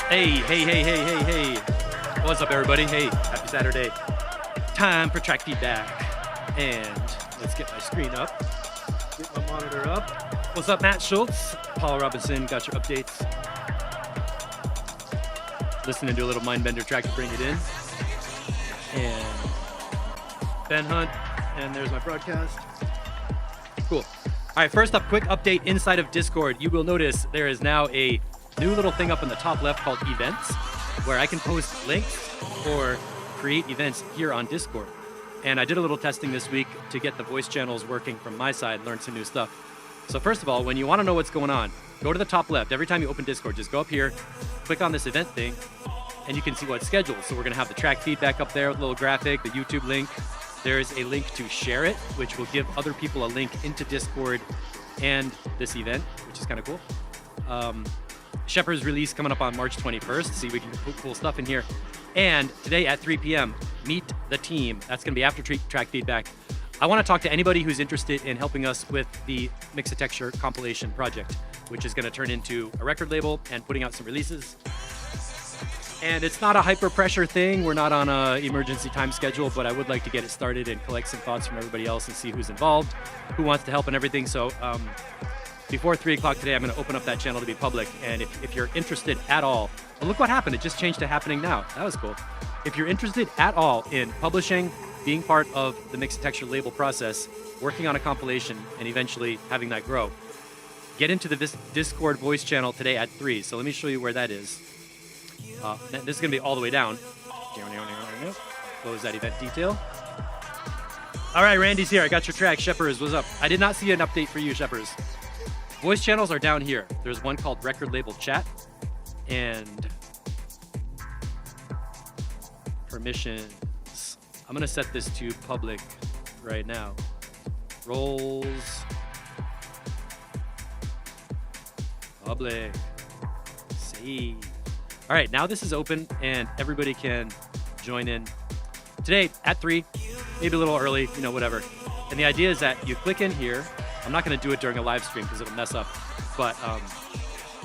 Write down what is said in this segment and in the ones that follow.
Hey. What's up, everybody? Hey, happy Saturday. Time for track feedback. And let's get my screen up. Get my monitor up. What's up, Matt Schultz? Paul Robinson, got your updates. Listening to a little Mindbender track to bring it in. And Ben Hunt. And there's my broadcast. Cool. All right, first up, quick update inside of Discord. You will notice there is now a new little thing up in the top left called Events, where I can post links or create events here on Discord. And I did a little testing this week to get the voice channels working from my side, learn some new stuff. So first of all, when you want to know what's going on, go to the top left. Every time you open Discord, just go up here, click on this event thing, and you can see what's scheduled. So we're going to have the track feedback up there with a little graphic, the YouTube link. There's a link to share it, which will give other people a link into Discord and this event, which is kind of cool. Shepherd's release coming up on March 21st. See, we can put cool stuff in here. And today at 3 p.m., meet the team. That's going to be after track feedback. I want to talk to anybody who's interested in helping us with the Mixotexture compilation project, which is going to turn into a record label and putting out some releases. And it's not a hyper pressure thing. We're not on an emergency time schedule, but I would like to get it started and collect some thoughts from everybody else and see who's involved, who wants to help and everything. So before 3 o'clock today, I'm going to open up that channel to be public. And if you're interested at all, well, look what happened. It just changed to happening now. That was cool. If you're interested at all in publishing, being part of the Mixotexture label process, working on a compilation, and eventually having that grow, get into the Discord voice channel today at 3. So let me show you where that is. This is going to be all the way down. Close that event detail. All right, Randy's here. I got your track. Shepherds, what's up? I did not see an update for you, Shepherds. Voice channels are down here. There's one called Record Label Chat. And permissions. I'm going to set this to public right now. Roles. Public. Save. All right, now this is open and everybody can join in today at 3, maybe a little early, whatever. And the idea is that you click in here. I'm not going to do it during a live stream because it'll mess up. But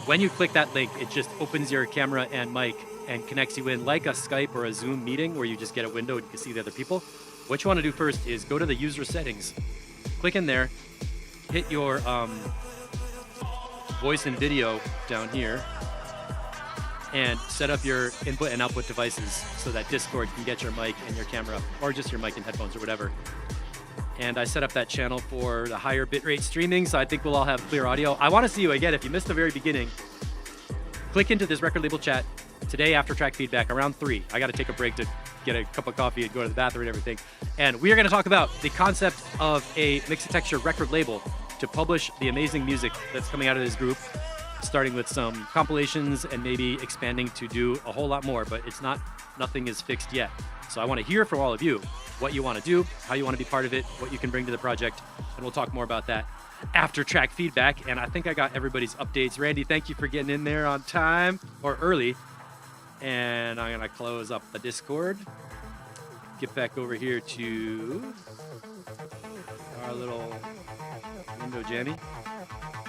when you click that link, it just opens your camera and mic and connects you in like a Skype or a Zoom meeting where you just get a window and you can see the other people. What you want to do first is go to the user settings, click in there, hit your voice and video down here, and set up your input and output devices so that Discord can get your mic and your camera, or just your mic and headphones or whatever. And I set up that channel for the higher bitrate streaming, so I think we'll all have clear audio. I want to see you again. If you missed the very beginning, click into this record label chat today after track feedback around 3. I got to take a break to get a cup of coffee and go to the bathroom and everything. And we are going to talk about the concept of a Mixotexture record label to publish the amazing music that's coming out of this group, starting with some compilations and maybe expanding to do a whole lot more, but nothing is fixed yet. So I want to hear from all of you what you want to do, how you want to be part of it, what you can bring to the project, and we'll talk more about that after track feedback. And I think I got everybody's updates. Randy, thank you for getting in there on time or early. And I'm going to close up the Discord, get back over here to our little window jammy.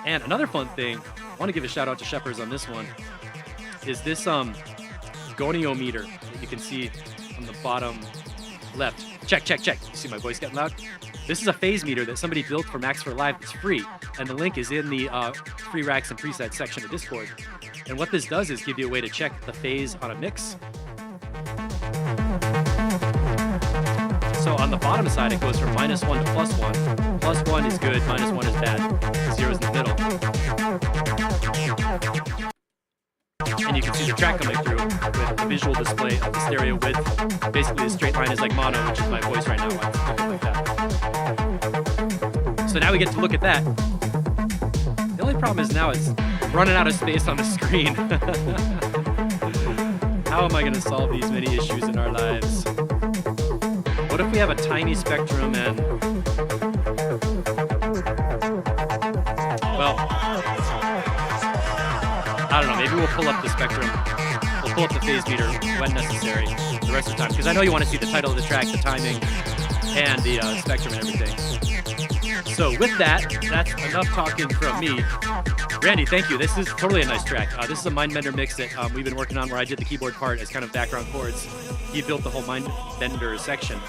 And another fun thing, I want to give a shout out to Shepherds on this one, is this goniometer that you can see on the bottom left. Check. You see my voice getting loud? This is a phase meter that somebody built for Max for Live. It's free, and the link is in the free racks and presets section of Discord. And what this does is give you a way to check the phase on a mix. So on the bottom side, it goes from -1 to +1. +1 is good, -1 is bad. 0's in the middle. And you can see the track coming through with a visual display of the stereo width. Basically, the straight line is like mono, which is my voice right now. It's like that. So now we get to look at that. The only problem is now it's running out of space on the screen. How am I going to solve these many issues in our lives? What if we have a tiny spectrum and... Well, I don't know, maybe we'll pull up the spectrum. We'll pull up the phase meter when necessary the rest of the time, because I know you want to see the title of the track, the timing, and the spectrum and everything. So with that, that's enough talking from me. Randy, thank you. This is totally a nice track. This is a Mindbender mix that we've been working on where I did the keyboard part as kind of background chords. He built the whole Mindbender section.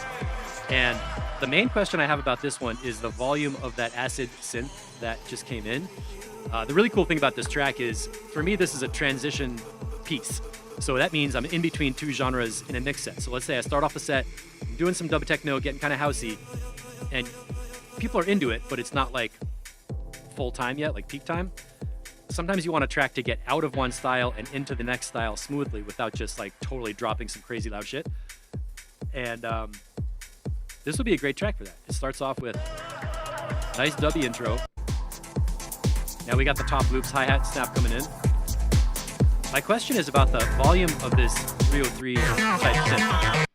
And the main question I have about this one is the volume of that acid synth that just came in. The really cool thing about this track is, for me, this is a transition piece. So that means I'm in between two genres in a mix set. So let's say I start off a set, I'm doing some dub techno, getting kind of housey, and people are into it, but it's not like full time yet, like peak time. Sometimes you want a track to get out of one style and into the next style smoothly without just like totally dropping some crazy loud shit. And this would be a great track for that. It starts off with a nice dubby intro. Now we got the top loops, hi-hat, snap coming in. My question is about the volume of this 303 type synth.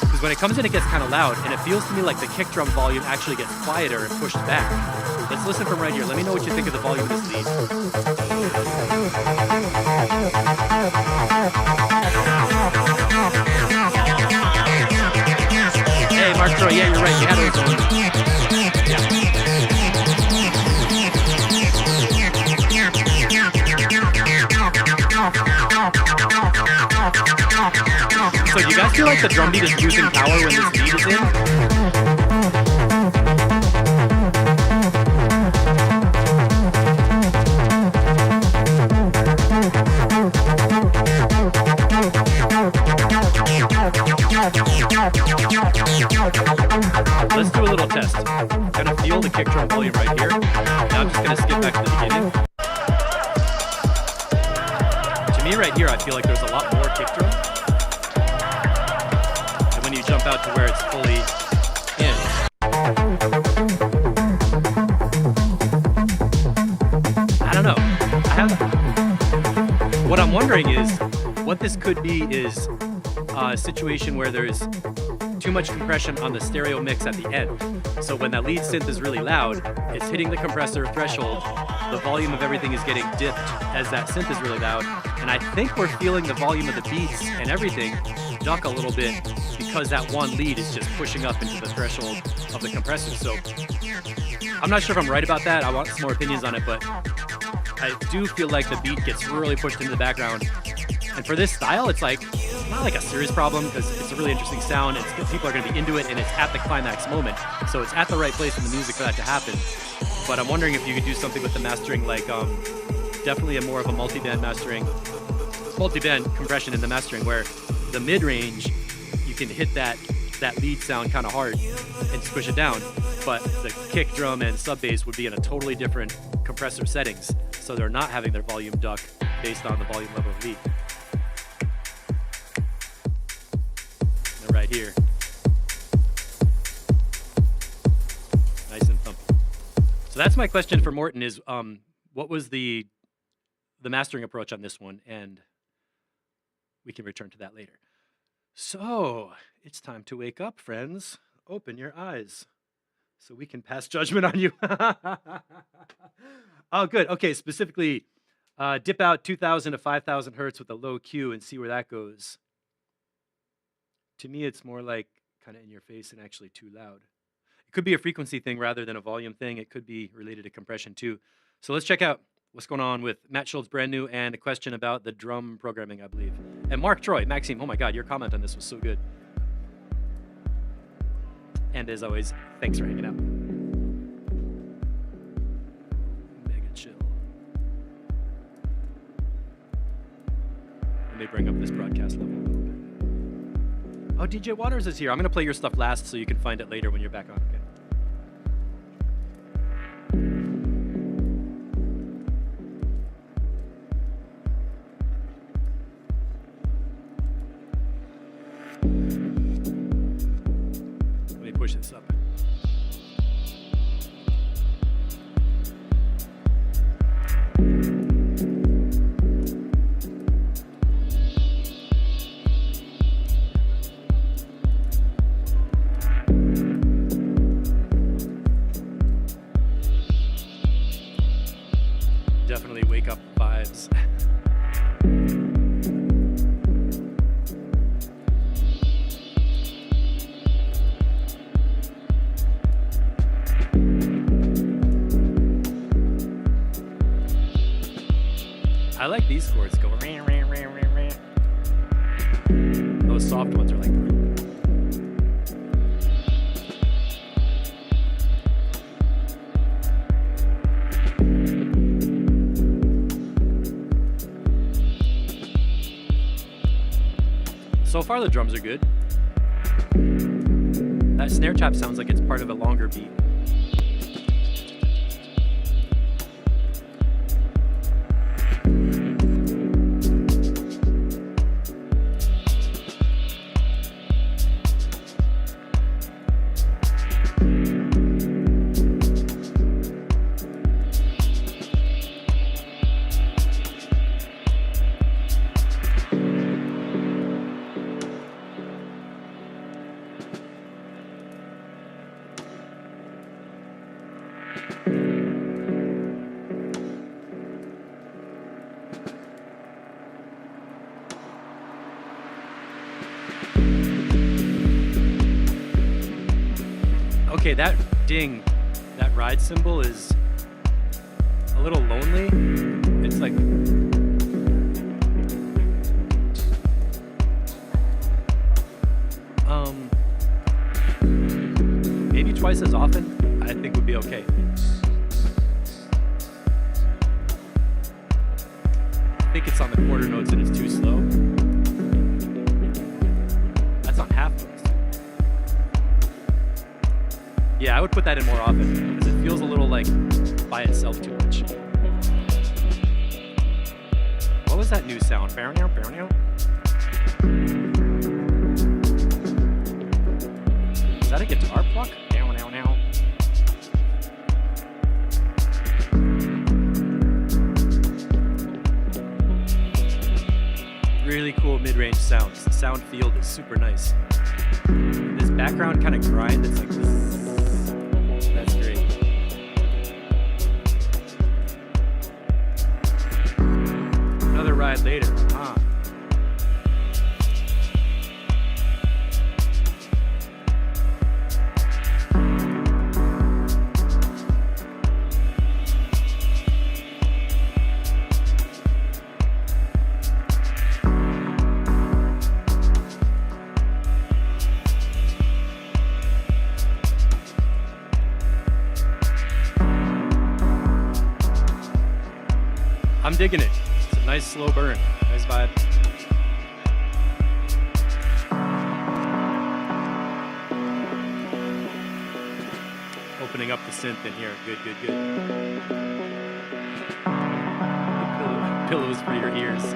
Because when it comes in, it gets kind of loud, and it feels to me like the kick drum volume actually gets quieter and pushed back. Let's listen from right here. Let me know what you think of the volume of this lead. Hey, Mark Troy, yeah, you're right. You had it going. Yeah. So do you guys feel like the drum beat is losing power when this lead is in? Let's do a little test. I'm gonna feel the kick drum volume right here. Now I'm just gonna skip back to the beginning. To me right here, I feel like there's a lot more kick drum. And when you jump out to where it's fully in. I don't know. What I'm wondering is, what this could be is a situation where there's too much compression on the stereo mix at the end. So when that lead synth is really loud, it's hitting the compressor threshold, the volume of everything is getting dipped as that synth is really loud, and I think we're feeling the volume of the beats and everything duck a little bit because that one lead is just pushing up into the threshold of the compressor. So I'm not sure if I'm right about that. I want some more opinions on it, but I do feel like the beat gets really pushed into the background. And for this style, it's like, it's not like a serious problem because it's a really interesting sound. People are going to be into it, and it's at the climax moment. So it's at the right place in the music for that to happen. But I'm wondering if you could do something with the mastering, like definitely more of a multi-band mastering, multi-band compression in the mastering, where the mid-range, you can hit that lead sound kind of hard and push it down. But the kick drum and sub bass would be in a totally different compressor settings. So they're not having their volume duck based on the volume level of lead. Right here. Nice and thumpy. So that's my question for Morten is, what was the mastering approach on this one? And we can return to that later. So it's time to wake up, friends. Open your eyes so we can pass judgment on you. Oh, good. Okay, specifically, dip out 2,000 to 5,000 hertz with a low Q and see where that goes. To me, it's more like kind of in your face and actually too loud. It could be a frequency thing rather than a volume thing. It could be related to compression too. So let's check out what's going on with Matt Schultz, brand new, and a question about the drum programming, I believe. And Mark Troy, Maxime, oh my God, your comment on this was so good. And as always, thanks for hanging out. Mega chill. Let me bring up this broadcast level a little bit. Oh, DJ Waters is here. I'm going to play your stuff last so you can find it later when you're back on. Okay. Let me push this up. Definitely wake up vibes. keyboards go. Those soft ones are like. So far, the drums are good. That snare trap sounds like it's part of a longer beat. Okay, that ding, that ride cymbal is a little lonely. It's like maybe twice as often, I think would be okay. I think it's on the quarter notes and it's too slow. That's on half notes. Yeah, I would put that in more often because it feels a little like by itself too much. What was that new sound? Is that a guitar pluck? Really cool mid-range sounds. The sound field is super nice. This background kind of grind that's like this. That's great. Another ride later. I'm digging it. It's a nice slow burn. Nice vibe. Opening up the synth in here. Good, good, good. Pillows for your ears.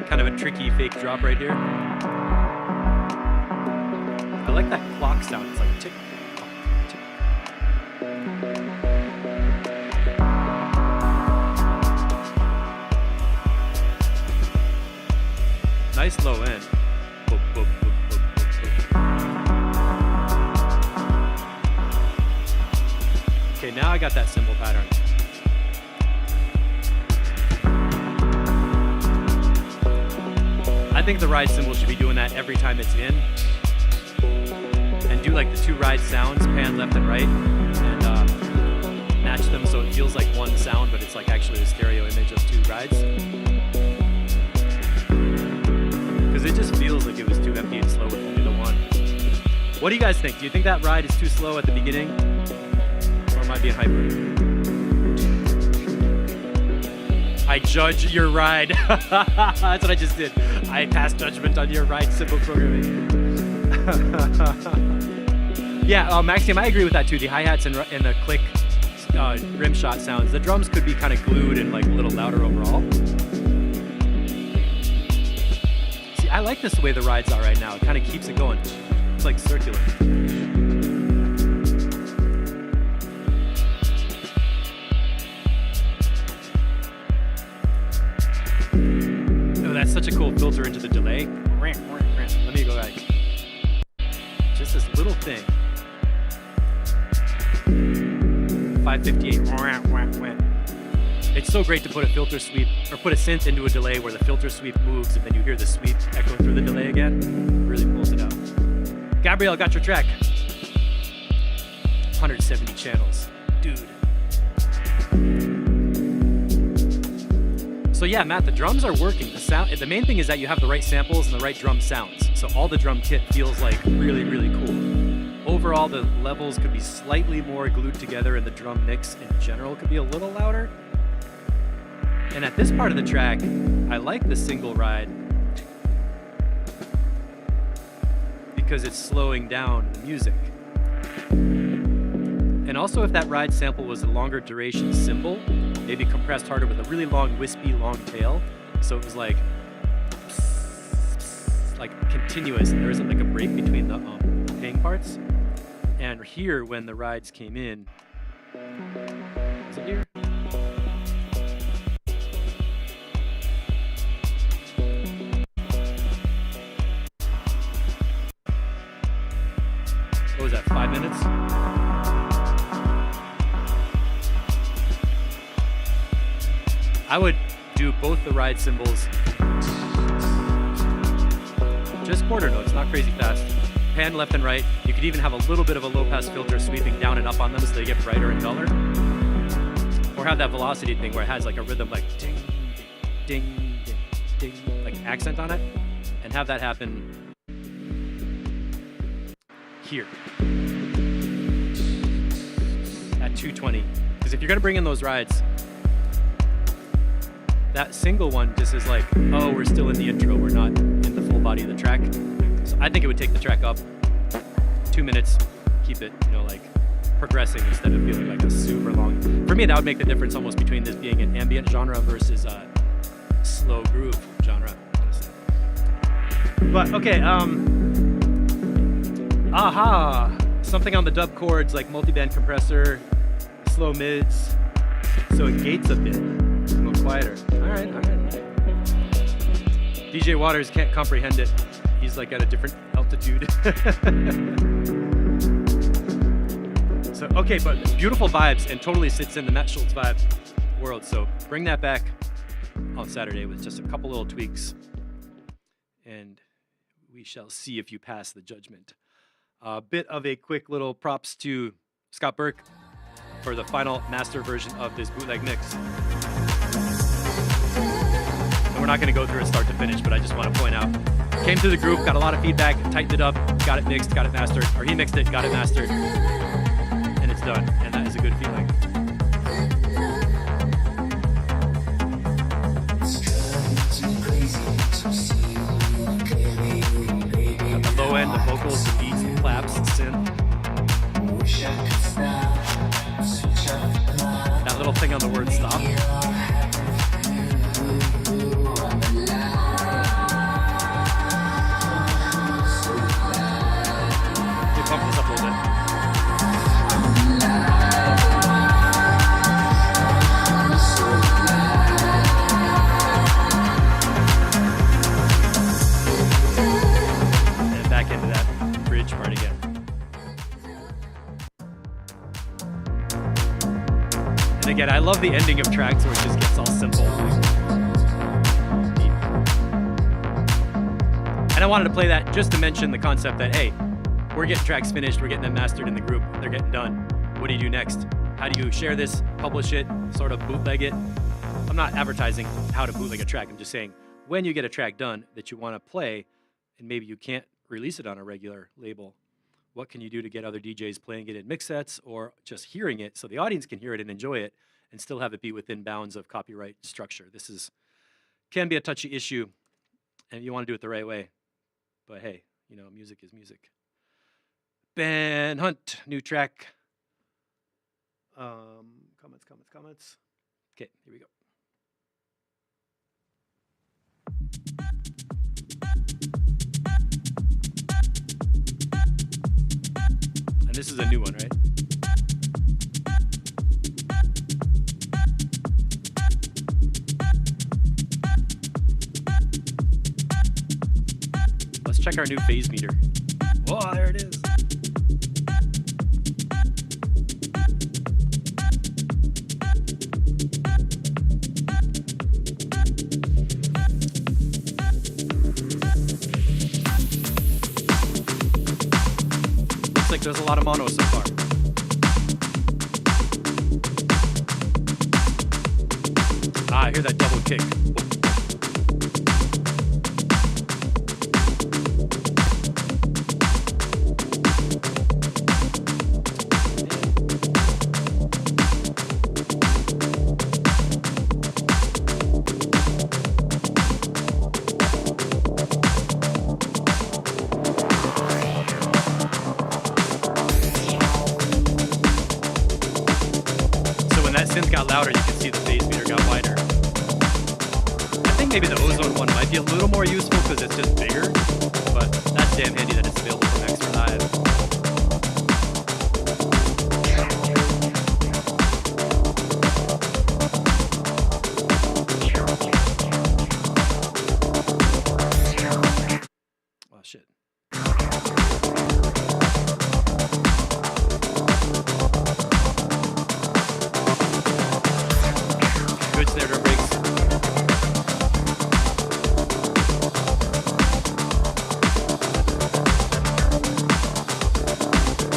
Kind of a tricky fake drop right here. I like that clock sound. It's like tick, tick. Nice low end. Boop, boop, boop, boop, boop, boop. Okay, now I got that cymbal pattern. I think the ride cymbal should be doing that every time it's in. And do like the two ride sounds, pan left and right, and match them so it feels like one sound, but it's like actually a stereo image of two rides. Because it just feels like it was too empty and slow with only the one. What do you guys think? Do you think that ride is too slow at the beginning? Or am I being hyper? I judge your ride. That's what I just did. I passed judgment on your ride cymbal programming. Yeah, Maxime, I agree with that too. The hi-hats and the click rim shot sounds. The drums could be kind of glued and like a little louder overall. See, I like this the way the rides are right now. It kind of keeps it going. It's like circular. That's such a cool filter into the delay. Let me go back. Just this little thing. 558. It's so great to put a filter sweep or put a synth into a delay where the filter sweep moves and then you hear the sweep echo through the delay again. It really pulls it out. Gabrielle got your track. 170 channels, dude. So yeah, Matt, the drums are working. The main thing is that you have the right samples and the right drum sounds. So all the drum kit feels like really, really cool. Overall, the levels could be slightly more glued together and the drum mix in general could be a little louder. And at this part of the track, I like the single ride because it's slowing down the music. And also if that ride sample was a longer duration cymbal, maybe compressed harder with a really long, wispy, long tail. So it was like continuous, and there isn't like a break between the paying parts. And here, when the rides came in, is it here? What was that, 5 minutes? I would do both the ride cymbals, just quarter notes, not crazy fast. Pan left and right. You could even have a little bit of a low pass filter sweeping down and up on them so they get brighter and duller. Or have that velocity thing where it has like a rhythm like ding, ding, ding, ding, like accent on it. And have that happen here at 220. Because if you're gonna bring in those rides, that single one just is like, oh, we're still in the intro, we're not in the full body of the track. So I think it would take the track up 2 minutes, keep it, like progressing instead of feeling like a super long. For me, that would make the difference almost between this being an ambient genre versus a slow groove genre, honestly. But okay, aha, something on the dub chords like multiband compressor, slow mids, so it gates a bit. A little quieter. All right. DJ Waters can't comprehend it. He's like at a different altitude. So, okay, but beautiful vibes and totally sits in the Matt Schultz vibe world. So bring that back on Saturday with just a couple little tweaks and we shall see if you pass the judgment. A bit of a quick little props to Scott Burke for the final master version of this bootleg mix. And we're not going to go through it start to finish, but I just want to point out, came through the group, got a lot of feedback, tightened it up, got it mixed, got it mastered, or he mixed it, got it mastered, and it's done, and that is a good feeling. At the low end, the vocals, the beats, the claps, the synth. That little thing on the word stop. Bump this up a little bit. And back into that bridge part again. And again, I love the ending of tracks where it just gets all simple. And I wanted to play that just to mention the concept that, hey, we're getting tracks finished, we're getting them mastered in the group, they're getting done. What do you do next? How do you share this, publish it, sort of bootleg it? I'm not advertising how to bootleg a track, I'm just saying when you get a track done that you want to play and maybe you can't release it on a regular label, what can you do to get other DJs playing it in mix sets or just hearing it so the audience can hear it and enjoy it and still have it be within bounds of copyright structure? This can be a touchy issue and you want to do it the right way. But hey, music is music. Ben Hunt, new track. Comments. Okay, here we go. And this is a new one, right? Let's check our new phase meter. Oh, there it is. Looks like there's a lot of mono so far. Ah, I hear that double kick. Synth got louder, you can see the bass meter got wider. I think maybe the Ozone one might be a little more useful because it's just bigger, but that's damn handy that it's available from Extra Live. Oh shit. Snare drum breaks.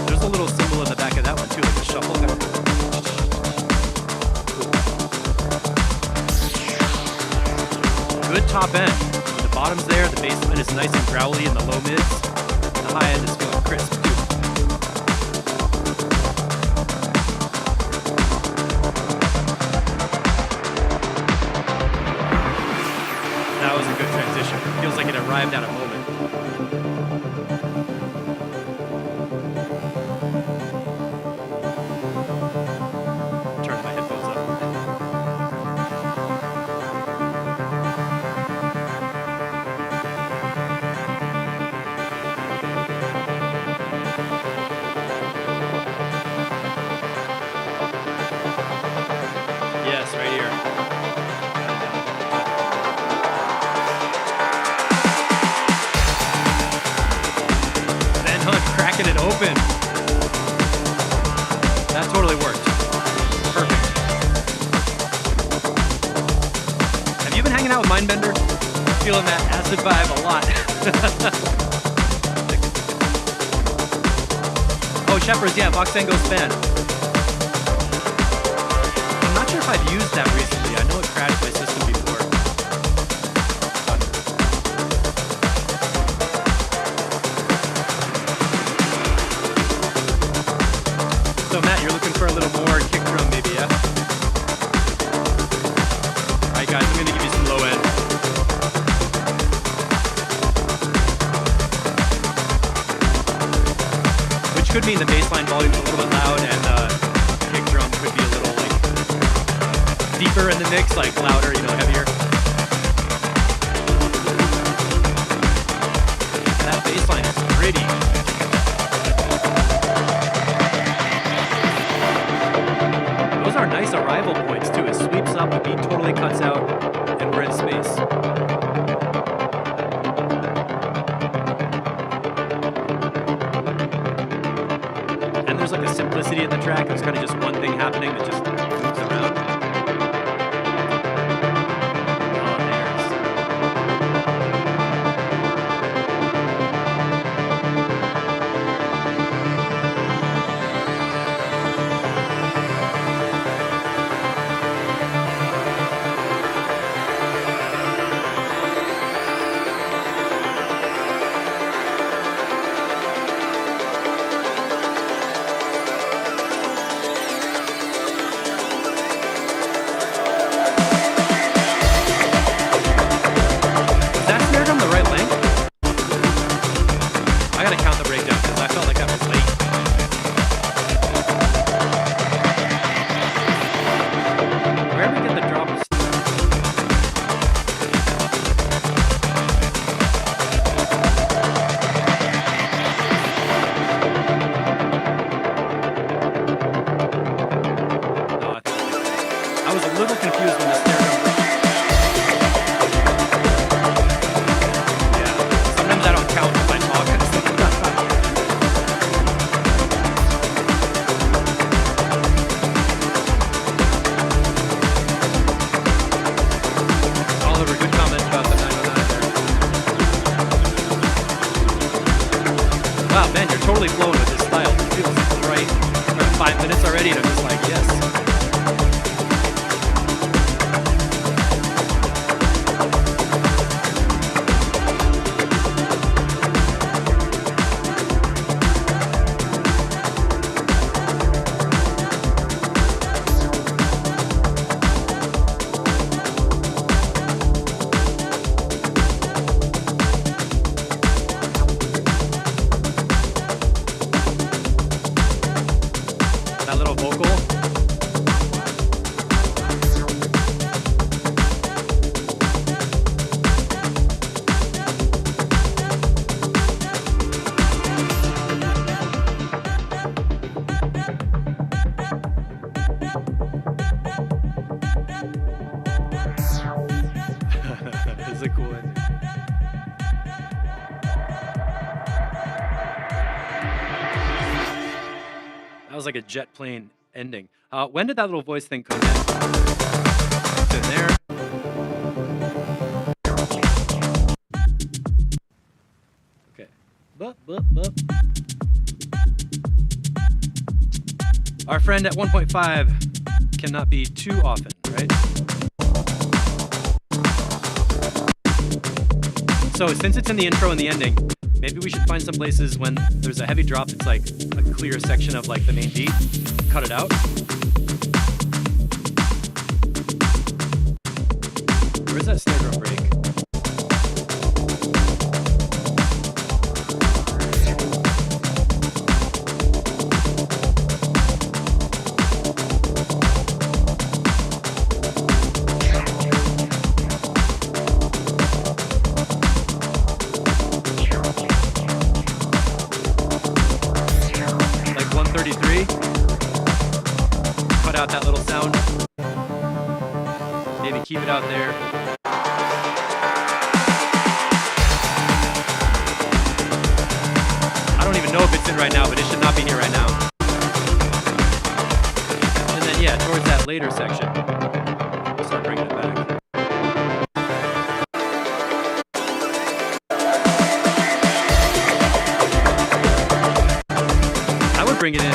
There's a little cymbal in the back of that one too, like a shuffle. Good top end. The bottom's there, the bass is nice and growly in the low mids. The high end is feeling crisp too. That was a good transition. Feels like it arrived at a moment. Turn my headphones up. Yes, right here. Cracking it open. That totally worked. Perfect. Have you been hanging out with Mindbender? Feeling that acid vibe a lot. Oh, Shepherds, yeah, Voxengo's fan. I'm not sure if I've used that recently. I know it crashed my system before. So Matt, you're looking for a little more kick drum maybe, yeah? Alright guys, I'm gonna give you some low end. Which could mean the bassline volume's a little bit loud and kick drum could be a little like deeper in the mix, like louder, you know, heavier. That bassline is pretty. Those are nice arrival points too. It sweeps up, the beat totally cuts out, and we're in space. And there's like a simplicity in the track. There's kind of just one thing happening that just moves around. Wow, Ben, you're totally flowing with this style. It feels right. We're at 5 minutes already, and I'm just like, yes. That little vocal. This is a cool ending. That was like a jet plane ending. When did that little voice thing come in? It's in there. Okay. Bup, bup, bup. Our friend at 1.5 cannot be too often, right? So since it's in the intro and the ending, maybe we should find some places when there's a heavy drop, it's like a clear section of like the main beat. Cut it out. Where's that snare drum break? Like 133. Cut out that little sound. Maybe keep it out there. I don't even know if it's in right now, but it should not be here right now. And then yeah, towards that later section, we'll start bringing it back. I would bring it in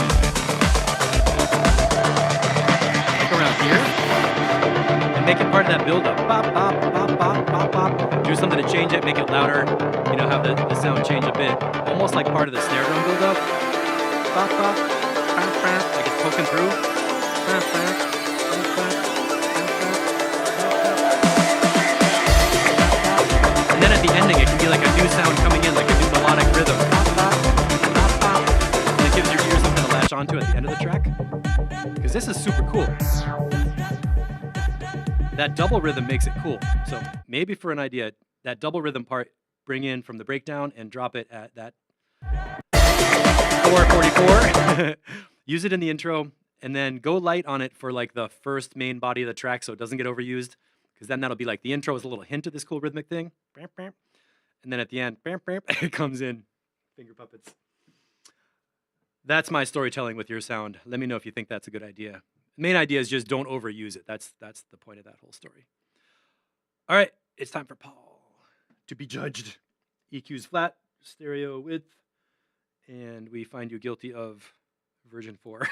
like around here and make it part of that build-up. Bop, bop, bop, bop, bop, bop. Do something to change it, make it louder, you know, have the sound change a bit. Almost like part of the snare drum build-up. Bop, bop, bop, bop, like it's poking through. Bop, bop, bop, bop, bop, bop, bop. And then at the ending, it can be like a new sound coming in, like a new melodic rhythm. Bop, bop, bop, bop. And it gives your ear something to latch onto at the end of the track. Because this is super cool. That double rhythm makes it cool. So maybe for an idea, that double rhythm part, bring in from the breakdown and drop it at that 444. Use it in the intro and then go light on it for like the first main body of the track so it doesn't get overused. Because then that'll be like the intro is a little hint of this cool rhythmic thing. And then at the end, it comes in. Finger puppets. That's my storytelling with your sound. Let me know if you think that's a good idea. The main idea is just don't overuse it. That's the point of that whole story. All right, it's time for Paul to be judged. EQ's flat, stereo width, and we find you guilty of version 4.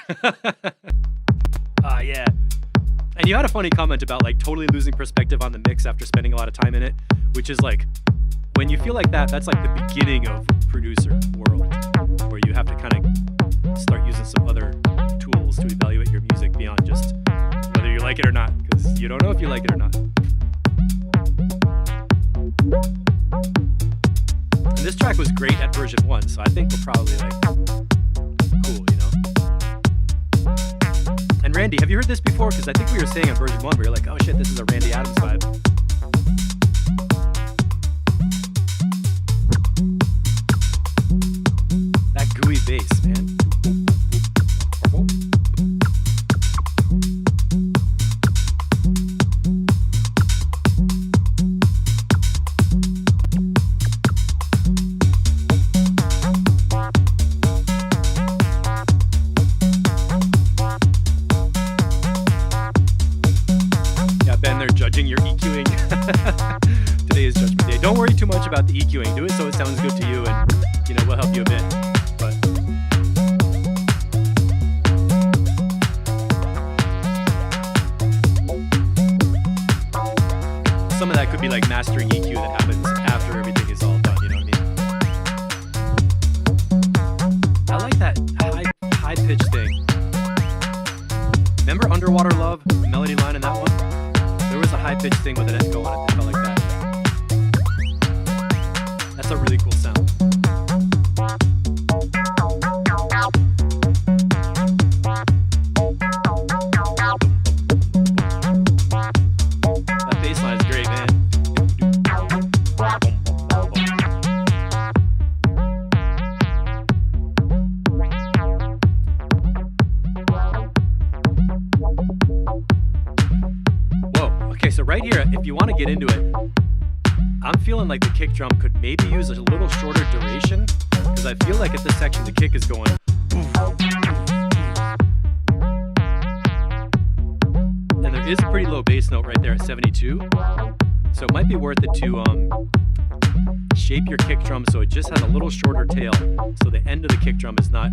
Yeah. And you had a funny comment about like totally losing perspective on the mix after spending a lot of time in it, which is like, when you feel like that, that's like the beginning of producer world, where you have to kind of start using some other tools to evaluate your music beyond just whether you like it or not, because you don't know if you like it or not. And this track was great at version 1, so I think we're probably like cool, you know? And Randy, have you heard this before? Because I think we were saying on version 1, we were like, oh shit, this is a Randy Adams vibe. That gooey bass, man. Yeah, Ben, they're judging your EQing. mastering EQ that happens after everything is all done. You know what I mean? I like that high pitch thing. Remember Underwater Love, the melody line in that one? There was a high pitch thing with an echo on it that felt like that. That's a really cool sound. That bass line is great, man. Whoa, okay, so right here, if you want to get into it, I'm feeling like the kick drum could maybe use a little shorter duration, because I feel like at this section the kick is going. And there is a pretty low bass note right there at 72, so it might be worth it to shape your kick drum so it just has a little shorter tail, so the end of the kick drum is not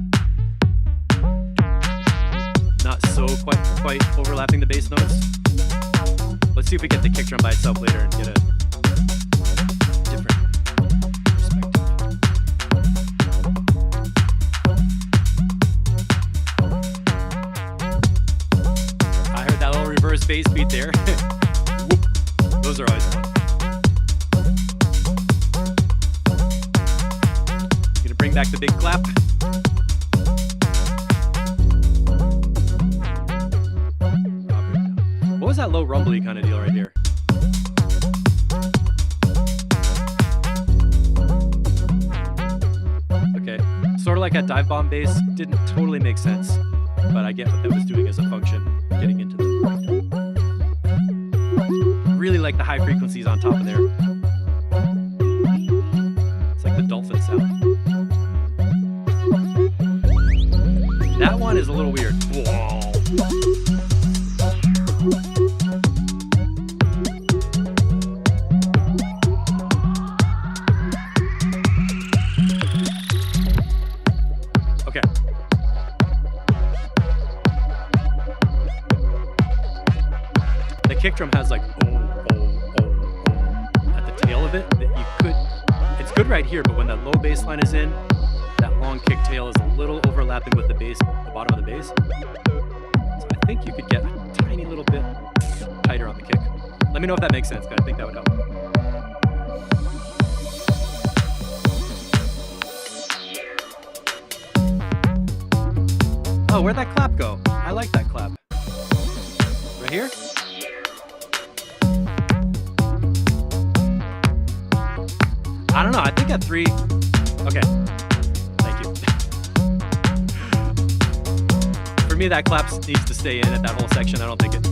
so quite overlapping the bass notes. Let's see if we get the kick drum by itself later and get a different perspective. I heard that little reverse bass beat there. Those are always fun. Gonna bring back the big clap. What was that low rumbly kind of deal right here? Okay, sort of like that dive bomb bass. Didn't totally make sense, but I get what that was doing as a function, getting into the... Really like the high frequencies on top of there. It's like the dolphin sound. That one is a little weird. Whoa. Okay. The kick drum has like at the tail of it that you could. It's good right here, but when that low bass line is in, that long kick tail is a little overlapping with the bass, the bottom of the bass. So I think you could get a tiny little bit tighter on the kick. Let me know if that makes sense, but I think that would help. Oh, where'd that clap go? I like that clap. Right here? I don't know, I think at 3... Okay, thank you. For me, that clap needs to stay in at that whole section. I don't think it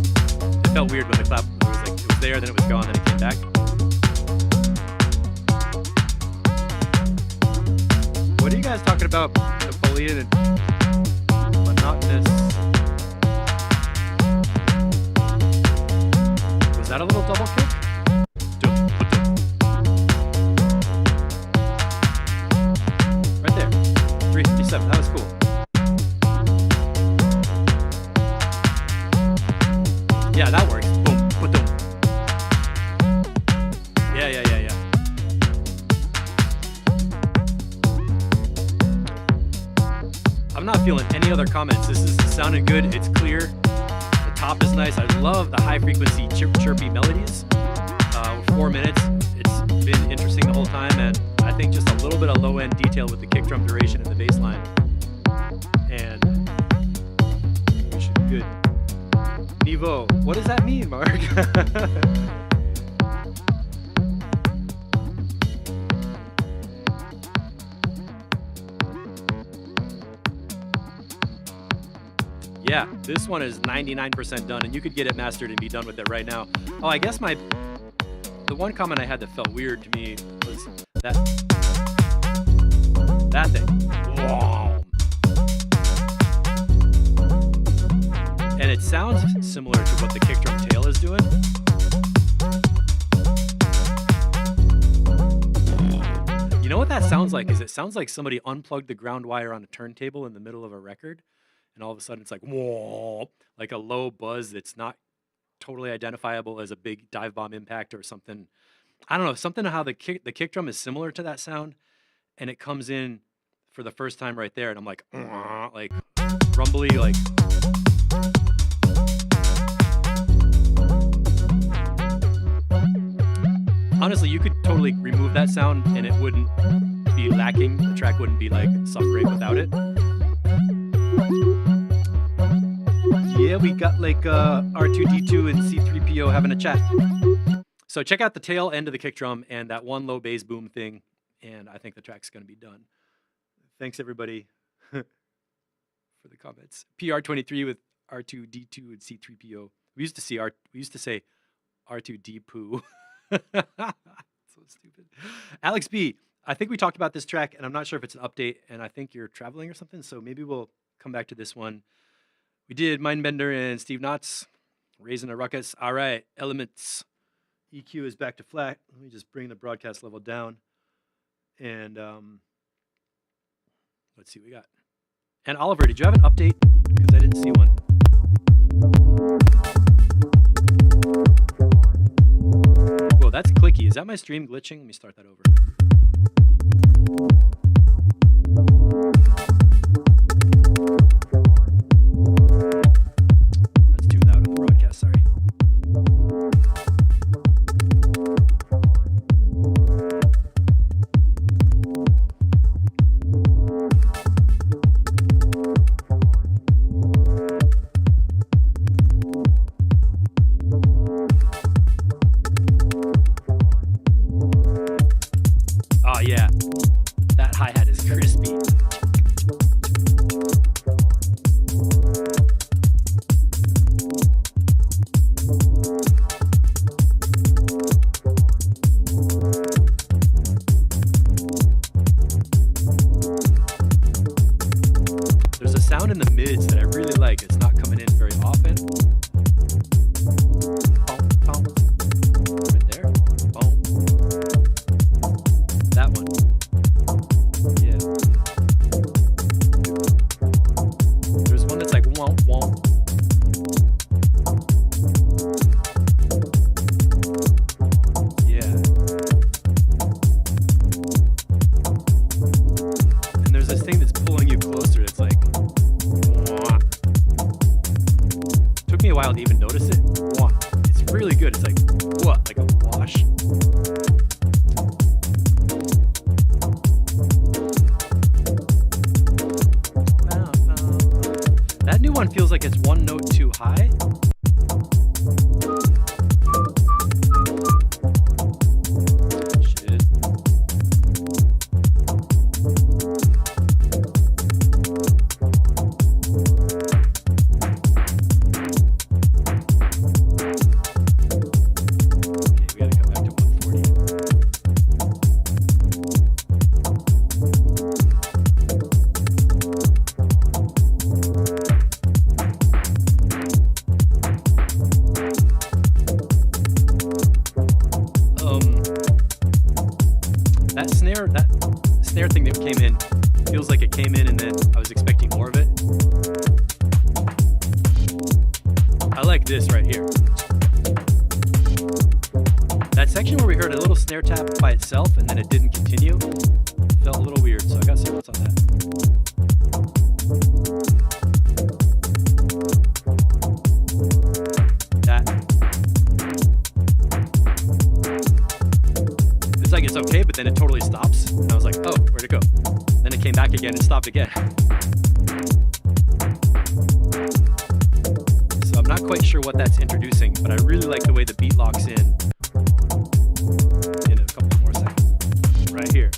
felt weird when the clap was like, it was there, then it was gone, then it came back. What are you guys talking about? Napoleon and monotonous. Was that a little double kick? Right there. 357. That was cool. Yeah, that works. Boom. Boom. Yeah. I'm not feeling any other comments. This is sounding good. It's clear. The top is nice. I love the high frequency chirpy melodies. 4 minutes. It's been interesting the whole time, and I think just a little bit of low end detail with the kick drum duration and the bass line. And we should be good. Niveau. What does that mean, Mark? Yeah, this one is 99% done, and you could get it mastered and be done with it right now. Oh, I guess the one comment I had that felt weird to me was that thing. Whoa. And it sounds similar to what the kick drum tail is doing. You know what that sounds like? It sounds like somebody unplugged the ground wire on a turntable in the middle of a record, and all of a sudden it's like, whoa, like a low buzz that's not totally identifiable as a big dive bomb impact or something I don't know, something how the kick drum is similar to that sound, and it comes in for the first time right there, and I'm like rumbly, like. Honestly, you could totally remove that sound and it wouldn't be lacking. The track wouldn't be like suffering without it. Yeah, we got like R2D2 and C3PO having a chat. So check out the tail end of the kick drum and that one low bass boom thing, and I think the track's going to be done. Thanks everybody for the comments. PR23 with R2D2 and C3PO. We used to say R2D poo. So stupid. Alex B, I think we talked about this track, and I'm not sure if it's an update, and I think you're traveling or something, so maybe we'll come back to this one. We did Mindbender and Steve Knotts, Raising a Ruckus. All right, Elements. EQ is back to flat. Let me just bring the broadcast level down, and let's see what we got. And Oliver, did you have an update? Because I didn't see one. Whoa, that's clicky. Is that my stream glitching? Let me start that over. That's too loud on the broadcast, sorry. Oh yeah, that hi-hat is crispy. There's a sound in the mids that I really like. It's not coming in very often. Boom, boom. Right there. Boom. That one. Yeah. There's one that's like womp womp. Yeah. And there's this thing that's pulling you closer. It's like wah. Took me a while to even notice it. Wah. It's really good. It's like what? Like a wash. That new one feels like it's one note too high. Shit. Okay, we gotta come back to 140. That snare thing that came in feels like it came in and then I was expecting more of it. I like this right here. That section where we heard a little snare tap by itself and then it didn't continue felt a little weird, so I gotta see what's on that. Like it's okay, but then it totally stops. And I was like, oh, where'd it go? Then it came back again and stopped again. So I'm not quite sure what that's introducing, but I really like the way the beat locks in a couple more seconds. Right here.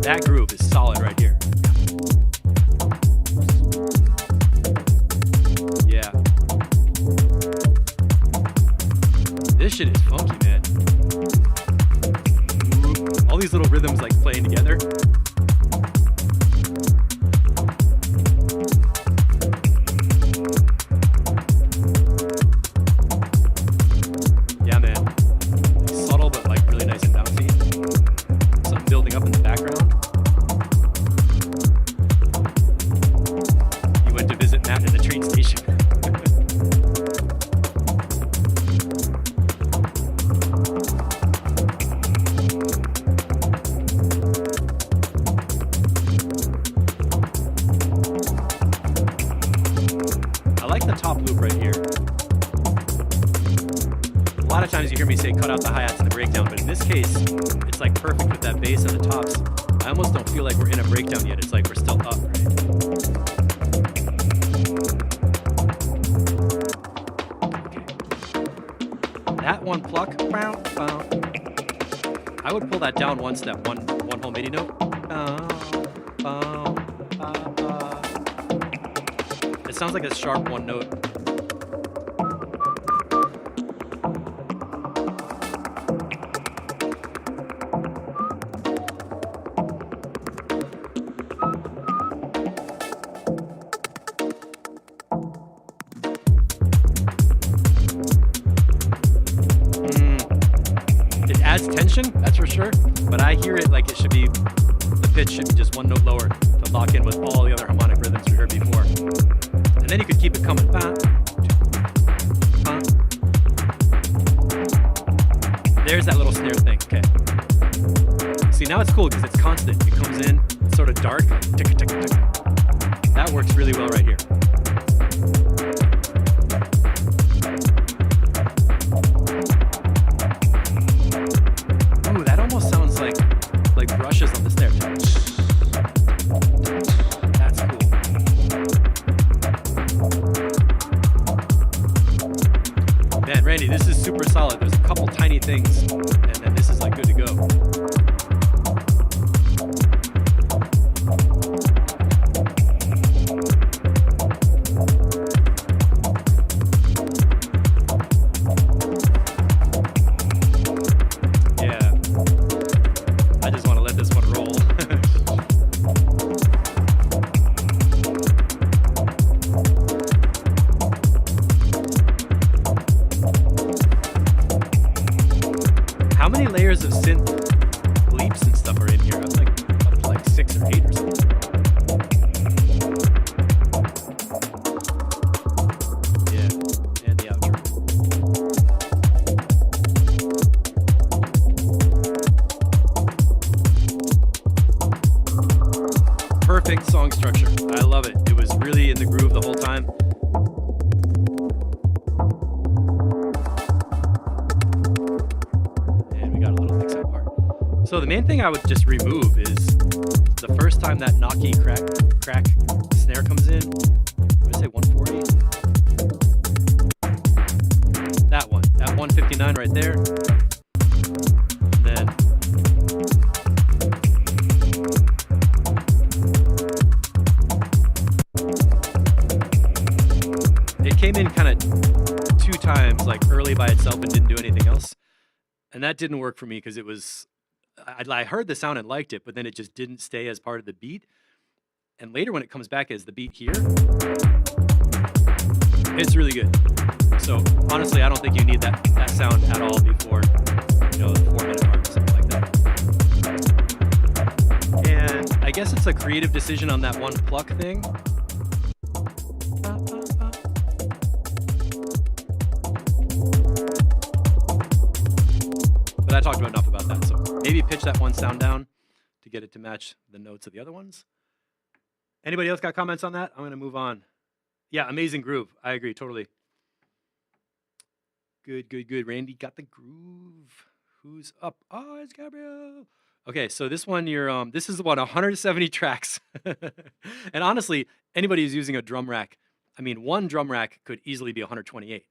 That groove is solid right here. Yeah. This shit is funky, man. All these little rhythms like playing together. Yeah, man. Like subtle, but like really nice and bouncy. Something building up in the background. You went to visit Matt at the train station. sometimes you hear me say cut out the hi-hats in the breakdown, but in this case, it's like perfect with that bass and the tops. I almost don't feel like we're in a breakdown yet. It's like we're still up, right? Okay. That one pluck, I would pull that down one step, one whole MIDI note. It sounds like a sharp one note. It adds tension, that's for sure, but I hear it like it should be, the pitch should be just one note lower to lock in with all the other harmonic rhythms we heard before. And then you could keep it coming. There's that little snare thing, okay. See, now it's cool because it's constant. It comes in, it's sort of dark. That works really well right here. Ooh, that almost sounds like brushes on the snare. That's cool. Man, Randy, this is super solid. There's a couple tiny things, and then this is like good to go. How many layers of synth bleeps and stuff are in here? I was like up to like 6 or 8 or something. Yeah, and the outro. Perfect song structure. I love it. It was really in the groove the whole time. So the main thing I would just remove is the first time that knocky crack snare comes in. What did I say, 140? That one, that 159 right there. And then it came in kind of 2 times, like early by itself and didn't do anything else. And that didn't work for me because it was, I heard the sound and liked it, but then it just didn't stay as part of the beat. And later when it comes back as the beat here, it's really good. So honestly, I don't think you need that sound at all before, you know, the 4-minute mark or something like that. And I guess it's a creative decision on that one pluck thing. But I talked enough about that, so maybe pitch that one sound down to get it to match the notes of the other ones. Anybody else got comments on that? I'm going to move on. Yeah, amazing groove. I agree, totally. Good, good, good. Randy got the groove. Who's up? Oh, it's Gabriel. Okay, so this one, this is what, 170 tracks. And honestly, anybody who's using a drum rack, I mean, one drum rack could easily be 128.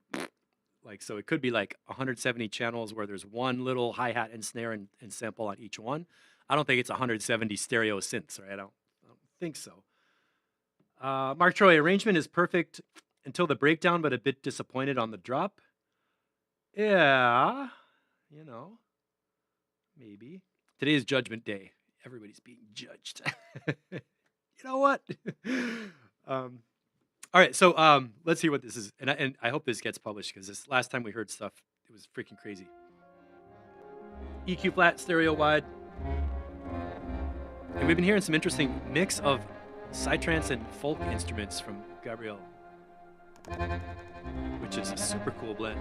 Like, so it could be like 170 channels where there's one little hi-hat and snare and sample on each one. I don't think it's 170 stereo synths, right? I don't think so. Mark Troy, arrangement is perfect until the breakdown, but a bit disappointed on the drop. Yeah, you know, maybe. Today is Judgment Day. Everybody's being judged. You know what? All right, so let's hear what this is. And I hope this gets published because this last time we heard stuff, it was freaking crazy. EQ flat, stereo wide. And we've been hearing some interesting mix of psytrance and folk instruments from Gabriel, which is a super cool blend.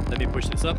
Let me push this up.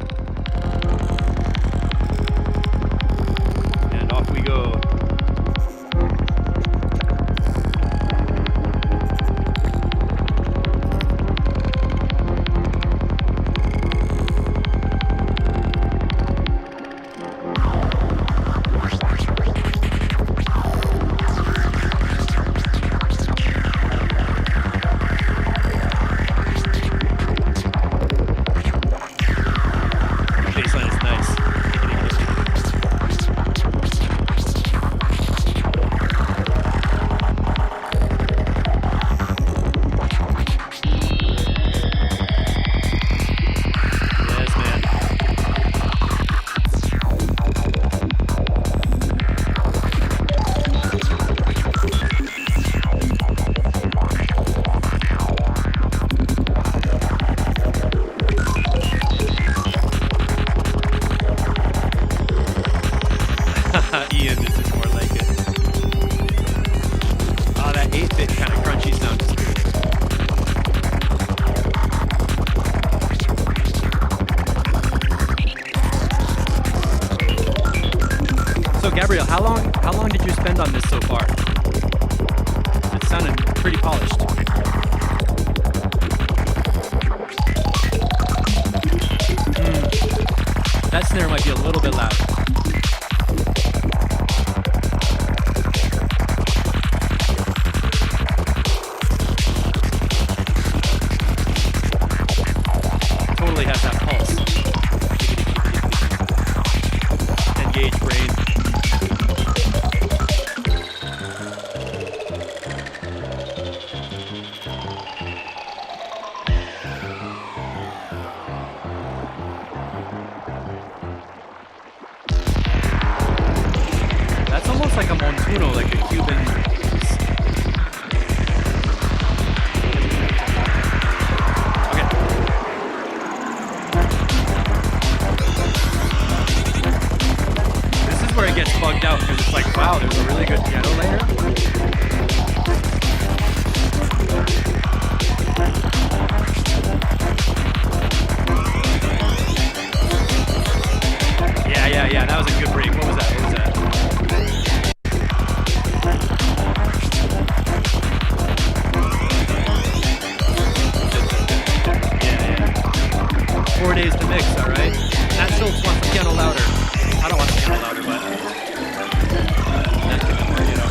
Ian, this is more like it. Oh, that 8-bit kind of crunchy sound is good. So Gabriel, how long did you spend on this so far? It sounded pretty polished. That snare might be a little bit loud. Totally has that pulse. Engage brain. That's almost like a montuno, like a Cuban. Okay. This is where it gets bugged out because it's like, wow, there's a really good piano layer. Yeah, that was a good break. What was that? Yeah. 4 days to mix, alright? Nat Schultz wants the piano louder. I don't want the piano louder, but that's gonna work, you know.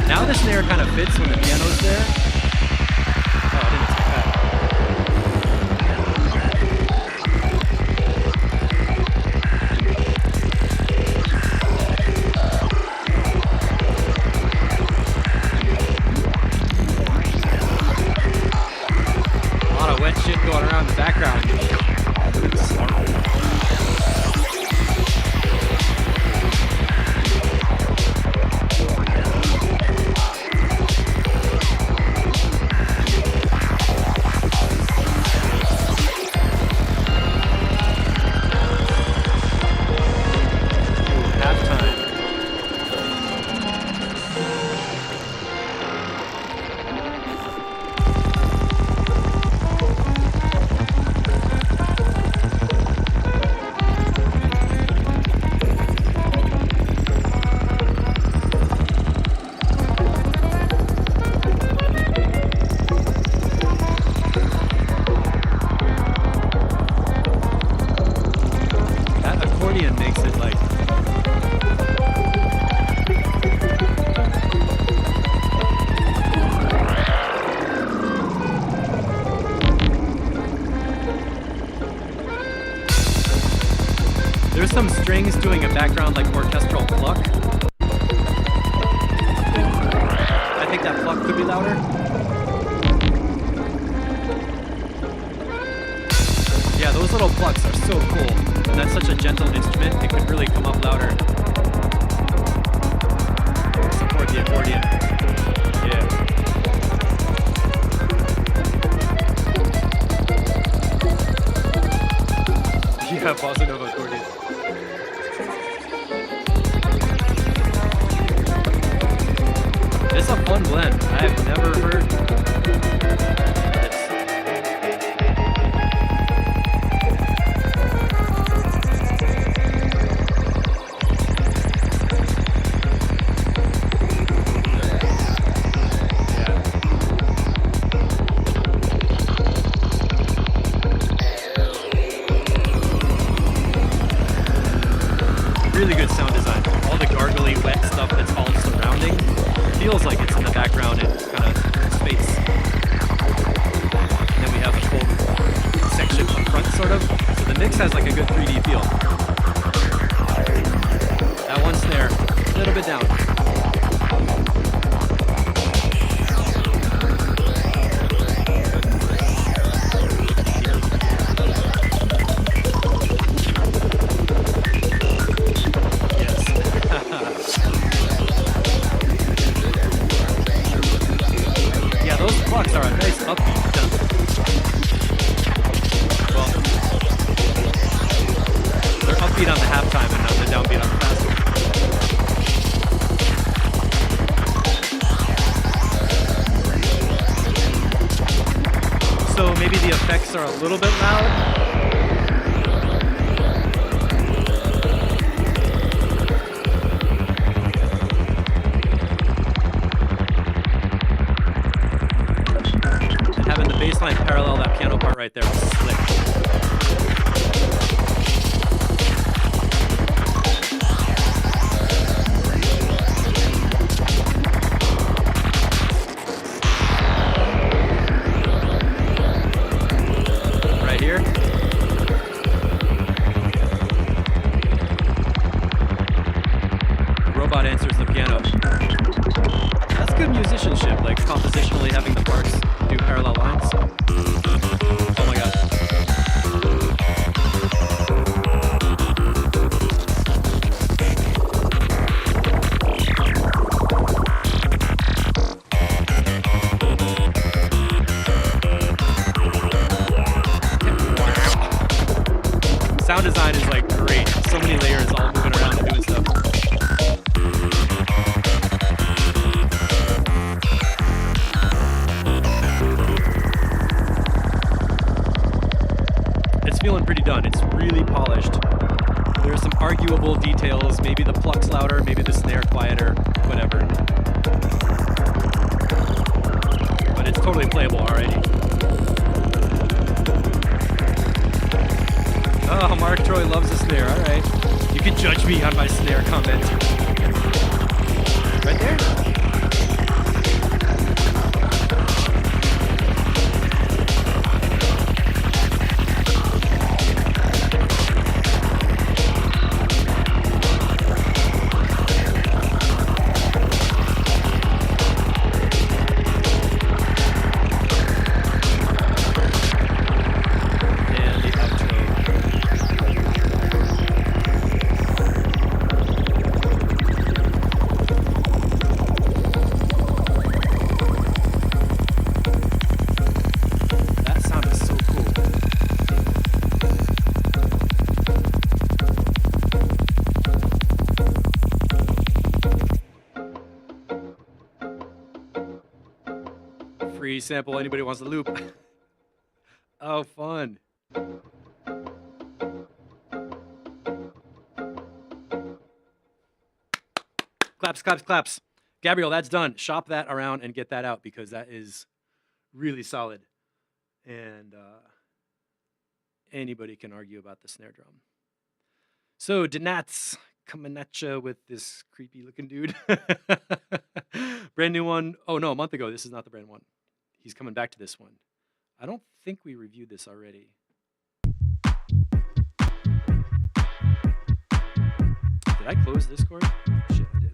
Now the snare kind of fits when the piano's there. Oh, I didn't expect that. A lot of wet shit going around in the background. Makes it like there's some strings doing a background like orchestral pluck. I think that pluck could be louder. Yeah, those little plucks are so cool. And that's such a gentle instrument, it could really come up louder. Support the accordion. Yeah. Yeah, bossa nova accordion. It's a fun blend. I have never heard. Really good sound design. All the gargly, wet stuff that's all surrounding feels like it's in the background in kind of space. And then we have a full section up front, sort of. So the mix has like a good 3D feel. That one snare, a little bit down. Plucks are a nice upbeat jump. effects are a little bit loud. Having the bass line parallel that piano part right there is slick. Right here. The robot answers the piano. That's good musicianship, like compositionally having the parts do parallel lines. Oh my god. Sound design is like great. So many layers all moving around and doing stuff. Feeling pretty done. It's really polished. There are some arguable details. Maybe the pluck's louder, maybe the snare quieter, whatever. But it's totally playable already. Oh, Mark Troy loves the snare. All right. You can judge me on my snare comment. Right there. Free sample, anybody wants to loop. Oh, fun. Claps, claps, claps. Gabriel, that's done. Shop that around and get that out because that is really solid. And anybody can argue about the snare drum. So, Denats coming at you with this creepy looking dude. Brand new one. Oh, no, a month ago. This is not the brand one. He's coming back to this one. I don't think we reviewed this already. Did I close Discord? Shit, I did.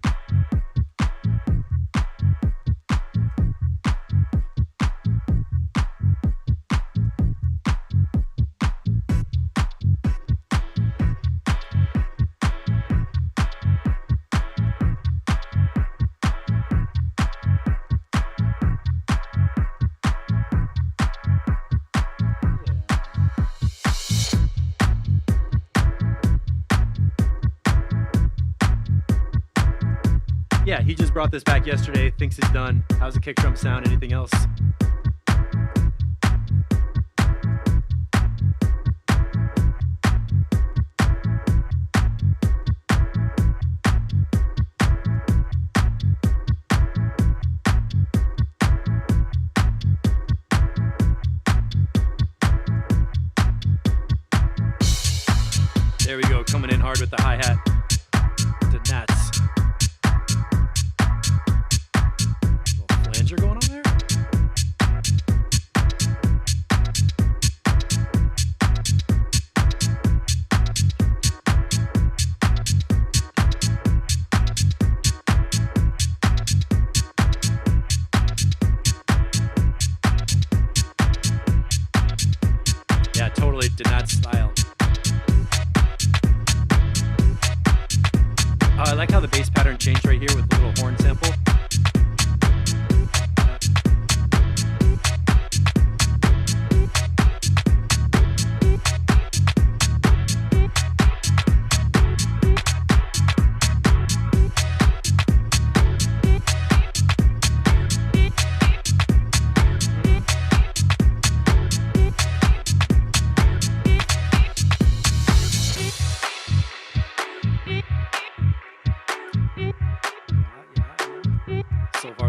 Yeah, he just brought this back yesterday, thinks it's done. How's the kick drum sound? Anything else? There we go, coming in hard with the hi-hat. The Nats. Flanger going on there? Yeah, totally Denat style. Oh, I like how the bass pattern changed right here with the little horn sample.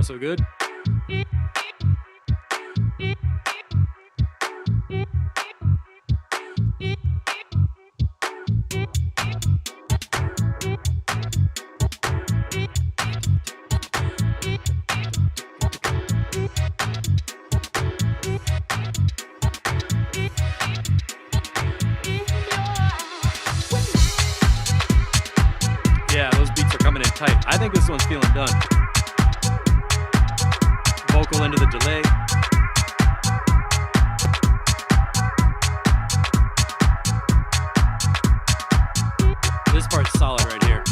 so good. Yeah, those beats are coming in tight. I think this one's feeling done. Vocal into the delay. This part's solid right here.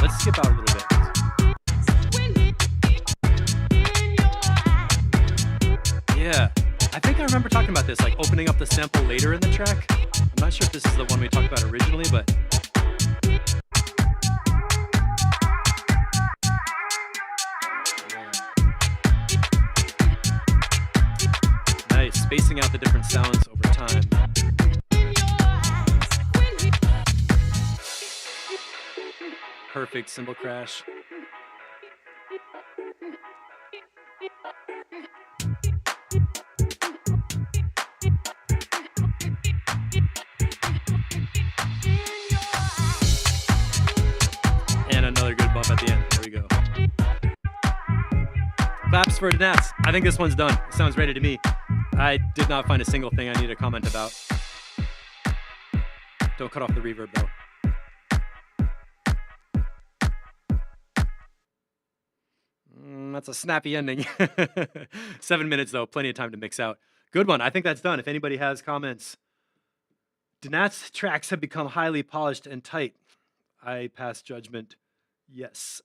Let's skip out a little bit. Yeah, I think I remember talking about this, like opening up the sample later in the track. I'm not sure if this is the one we talked about originally, but nice, spacing out the different sounds over time. Perfect cymbal crash. And another good bump at the end. There we go. Claps for Nats. I think this one's done. Sounds ready to me. I did not find a single thing I need to comment about. Don't cut off the reverb though. That's a snappy ending. 7 minutes though, plenty of time to mix out. Good one. I think that's done. If anybody has comments. Donat's tracks have become highly polished and tight. I pass judgment. Yes.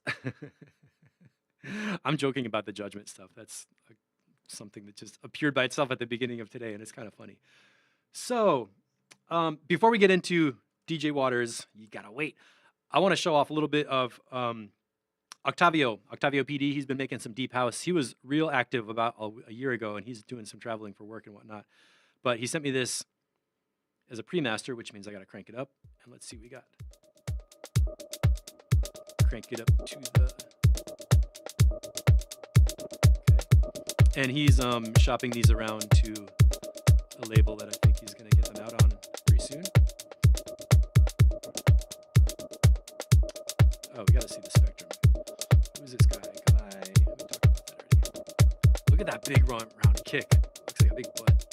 I'm joking about the judgment stuff. That's something that just appeared by itself at the beginning of today, and it's kind of funny. So, before we get into DJ Waters, you gotta wait. I want to show off a little bit of Octavio PD. He's been making some deep house. He was real active about a year ago, and he's doing some traveling for work and whatnot. But he sent me this as a pre-master, which means I gotta crank it up. And let's see what we got. Crank it up to the... Okay. And he's shopping these around to a label that I think he's gonna get them out on pretty soon. Oh, we gotta see the spectrum. Who's this guy? We talked about that already. Look at that big round kick. Looks like a big butt.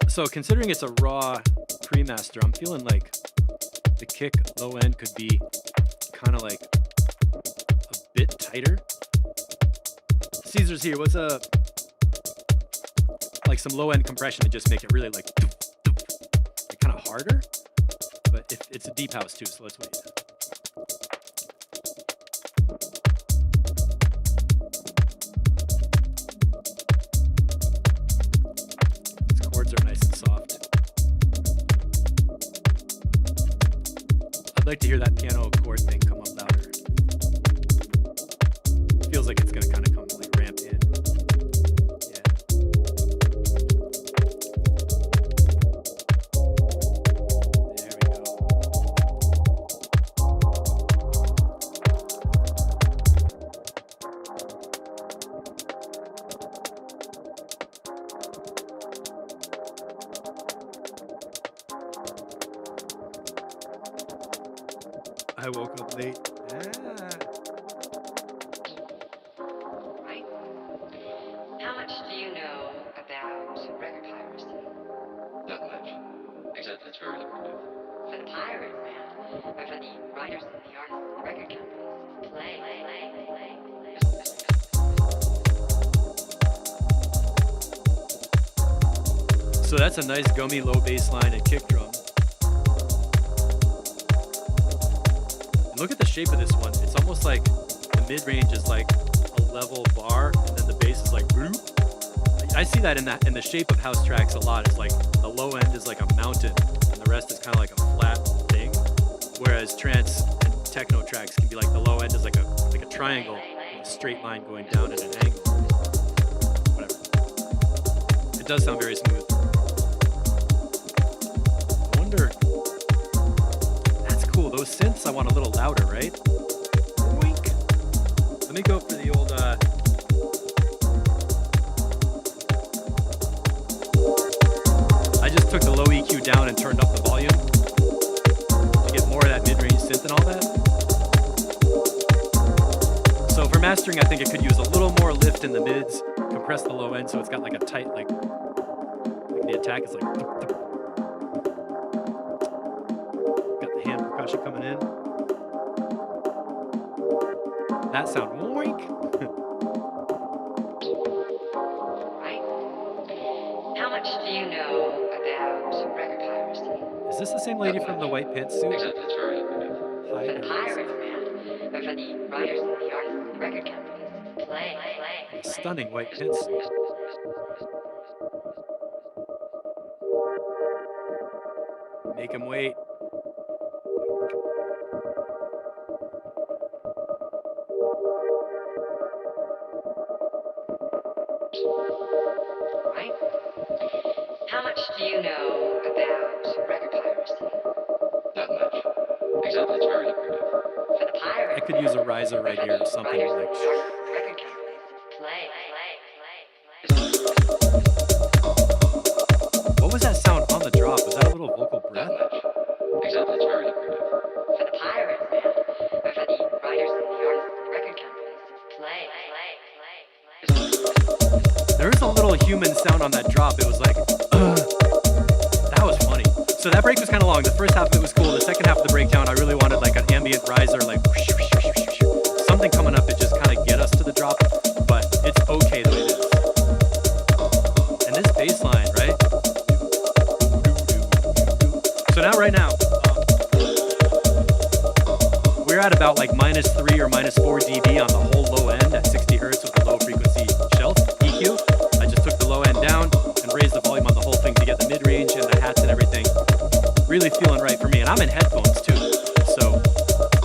So considering it's a raw pre-master, I'm feeling like the kick low end could be kind of like a bit tighter. Caesar's here. What's up? Like some low end compression to just make it really like kind of harder. But it's a deep house too, so let's wait. These chords are nice and soft. I'd like to hear that piano chord thing come up louder. Feels like it's gonna kind of come like ramp in. Yeah. There we go. I woke up late. Yeah. Right. How much do you know about record piracy? Not much, except it's very lucrative. For the pirates, man, or for the writers and the artists and the record companies? Play. So that's a nice gummy low bass line and kick drum. And look at the shape of this one. It's almost like the mid-range is like a level bar, and then the bass is like bloop. I see that in the shape of house tracks a lot. It's like the low end is like a mountain, and the rest is kind of like a flat thing. Whereas trance and techno tracks can be like the low end is like a triangle, a straight line going down at an angle. does sound very smooth. I wonder. That's cool. Those synths I want a little louder, right? Wink. Let me go for the old. I just took the low EQ down and turned up the volume to get more of that mid-range synth and all that. So for mastering, I think it could use a little more lift in the mids, compress the low end so it's got like a tight, like the attack is like. Got the hand percussion coming in. That sound oink. Right. How much do you know about record piracy? Is this the same lady from the white pantsuit? Exactly, that's very lucrative. For the pirates, man. But for the writers and the artists and the record companies. Play. Stunning white pantsuit. Make him wait. Right. How much do you know about record piracy? Not much. Exactly, that's very lucrative. For the pirates. I could use a riser right here or something Writers like. and the artists and the record companies. Play. What was that sound on the drop? Was that a little vocal Not breath? much. Exactly, that's very lucrative. For the pirates, man. But for the writers and the artists and the record companies. Play. There was a little human sound on that drop. It was like, that was funny. So that break was kind of long. The first half of it was cool. The second half of the breakdown, I really wanted like an ambient riser, like something coming up that just kind of get us to the drop. But it's okay the way it is. And this bass line, right? So now, right now, we're at about like -3 or -4 dB on the whole low end at 60 hertz with the low frequency shelf EQ. I just took the low end down and raised the volume on the whole thing to get the mid range and the hats and everything. Really feeling right for me. And I'm in headphones too. So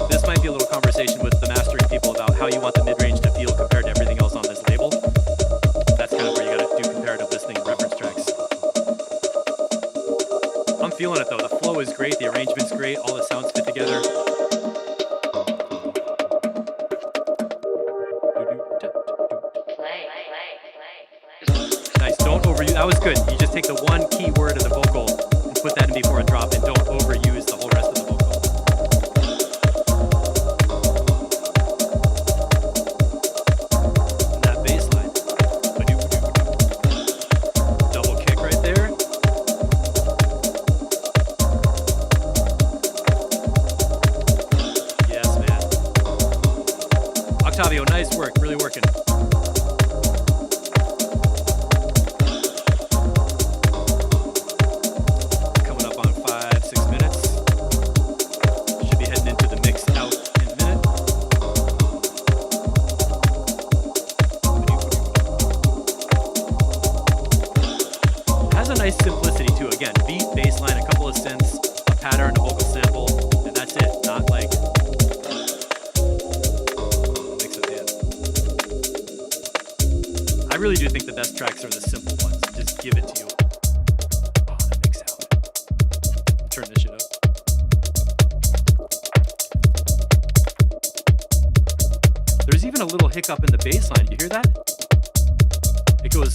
this might be a little conversation with the mastering people about how you want the mid range to feel compared to everything else on this label. That's kind of where you got to do comparative listening and reference tracks. I'm feeling it though. The flow is great. The arrangement's great. All the sounds fit together. Nice. Don't overuse. That was good. You just take the one key word of the vocal and put that in before a drop, and don't overuse the whole rest of the vocal. And that bass line. Double kick right there. Yes, man. Octavio, nice work. Really working. Coming up on 5-6 minutes. Should be heading into the mix out in a minute. Has a nice simplicity too. Again, beat, bass line, a couple of synths, a pattern, a vocal sample, and that's it. Not like mix of hands. I really do think the best tracks are the simple ones. Just give it to you. Oh, that mix out. Turn this shit up. There's even a little hiccup in the bass line. You hear that? It goes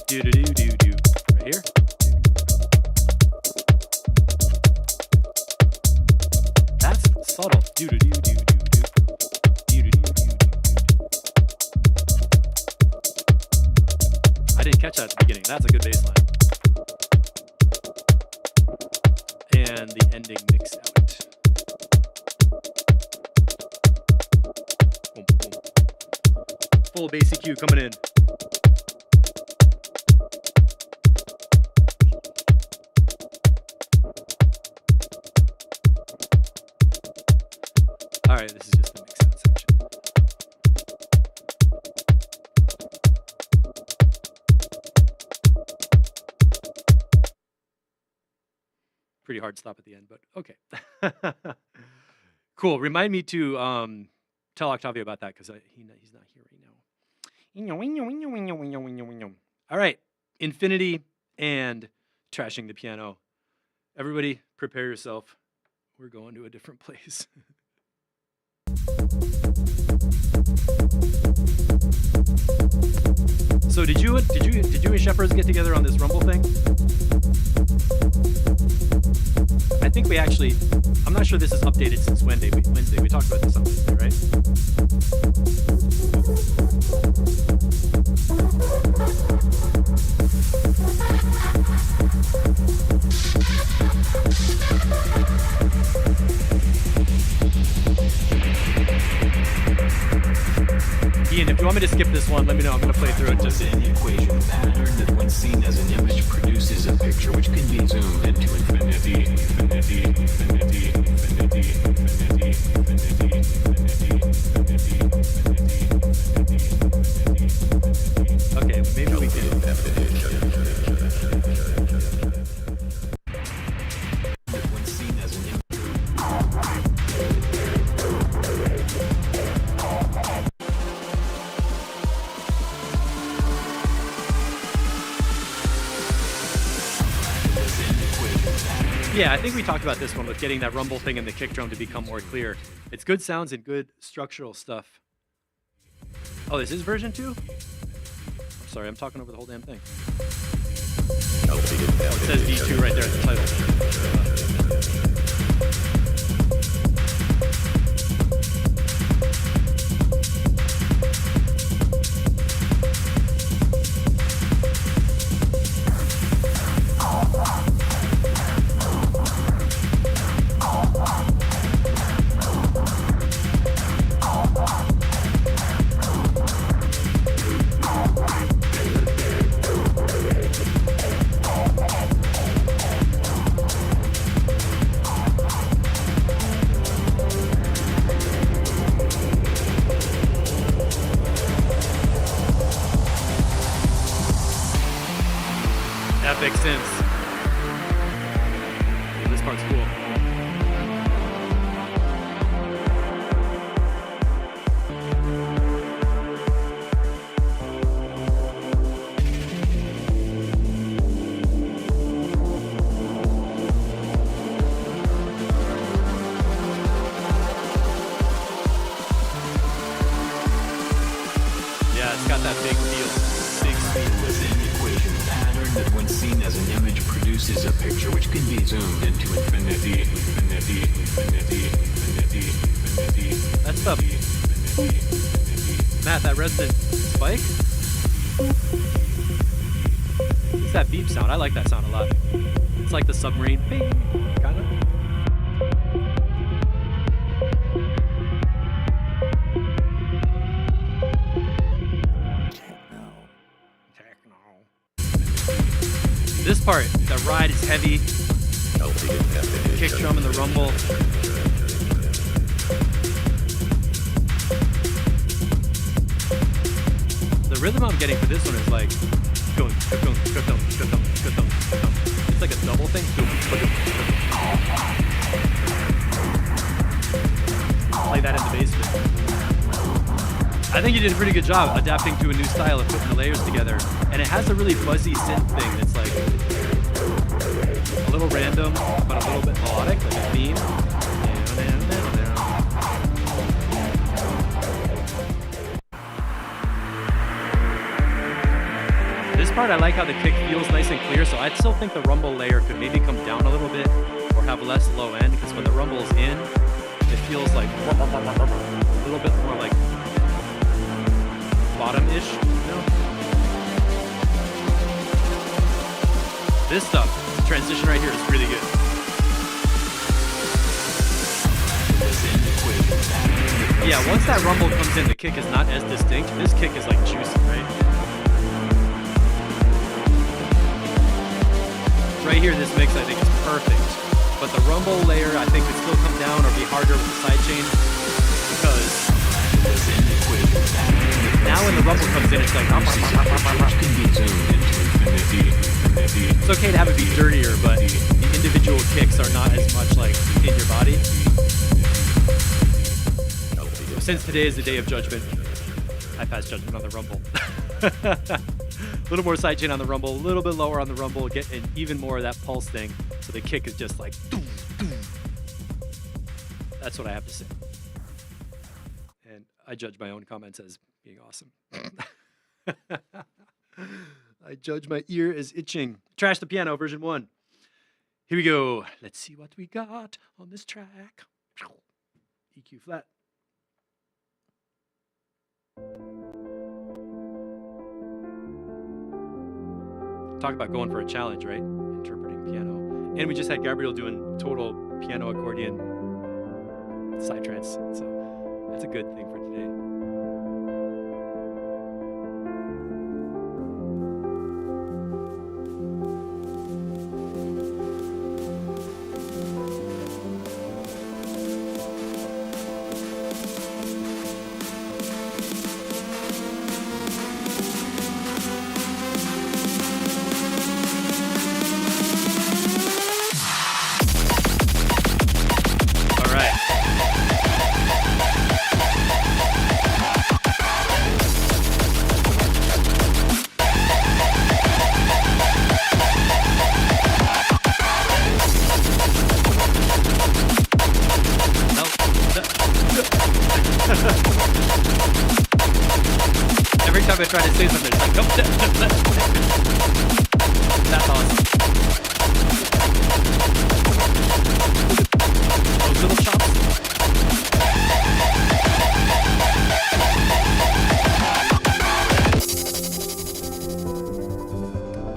do do do do do right here. That's subtle. Do do do do do do. Do do do do do do. I didn't catch that at the beginning. That's a good bass line. And the ending mix out. Boom, boom. Full bass EQ coming in. All right, this is just the mix out section. Pretty hard stop at the end, but okay. Cool. Remind me to tell Octavio about that because he's not here right now. All right. infinity and trashing the piano. Everybody, prepare yourself. We're going to a different place. So did you and Shepherds get together on this Rumble thing? I think we actually, I'm not sure this is updated since Wednesday. We talked about this on Wednesday, right? Ian, if you want me to skip this one, let me know. I'm going to play through it. Just an equation pattern that when seen as an image produces a picture which can be zoomed into infinity, infinity, infinity, infinity, infinity, infinity, infinity, infinity. Okay, maybe we can. When seen as an image. Yeah, I think we talked about this one with getting that rumble thing and the kick drum to become more clear. It's good sounds and good structural stuff. Oh, this is version 2? I'm sorry, I'm talking over the whole damn thing. Oh, it says V2 right there at the title. Epic synths. Yeah, this part's cool. Yeah, it's got that big feel. Big speed. That when seen as an image produces a picture which can be zoomed into infinity, infinity, infinity, infinity, infinity. That's the Matt, that resonant spike? It's that beep sound. I like that sound a lot. It's like the submarine ping, kind of. This part, the ride is heavy. The kick drum and the rumble. The rhythm I'm getting for this one is like it's like a double thing. Play that in the basement. I think you did a pretty good job adapting to a new style and putting the layers together. And it has a really fuzzy synth thing that's like a little random, but a little bit melodic, like a theme. This part, I like how the kick feels nice and clear, so I'd still think the rumble layer could maybe come down a little bit or have less low end, because when the rumble's in, it feels like a little bit more like bottom-ish, you know? This stuff, transition right here is really good. Yeah, once that rumble comes in, the kick is not as distinct. This kick is like juicy, right? Right here, this mix I think is perfect. But the rumble layer I think could still come down or be harder with the sidechain, because now when the rumble comes in, it's like it's okay to have it be dirtier, but the individual kicks are not as much like in your body. Since today is the day of judgment, I pass judgment on the rumble. little more sidechain on the rumble, a little bit lower on the rumble, get an even more of that pulse thing. So the kick is just like, doom, doom. That's what I have to say. And I judge my own comments as being awesome. I judge my ear as itching. Trash the Piano, version 1. Here we go. Let's see what we got on this track. EQ flat. Talk about going for a challenge, right? Interpreting piano. And we just had Gabriel doing total piano accordion psytrance. So that's a good thing for today. Every time I try to say something, it's like, nope, that's awesome. Those little chops.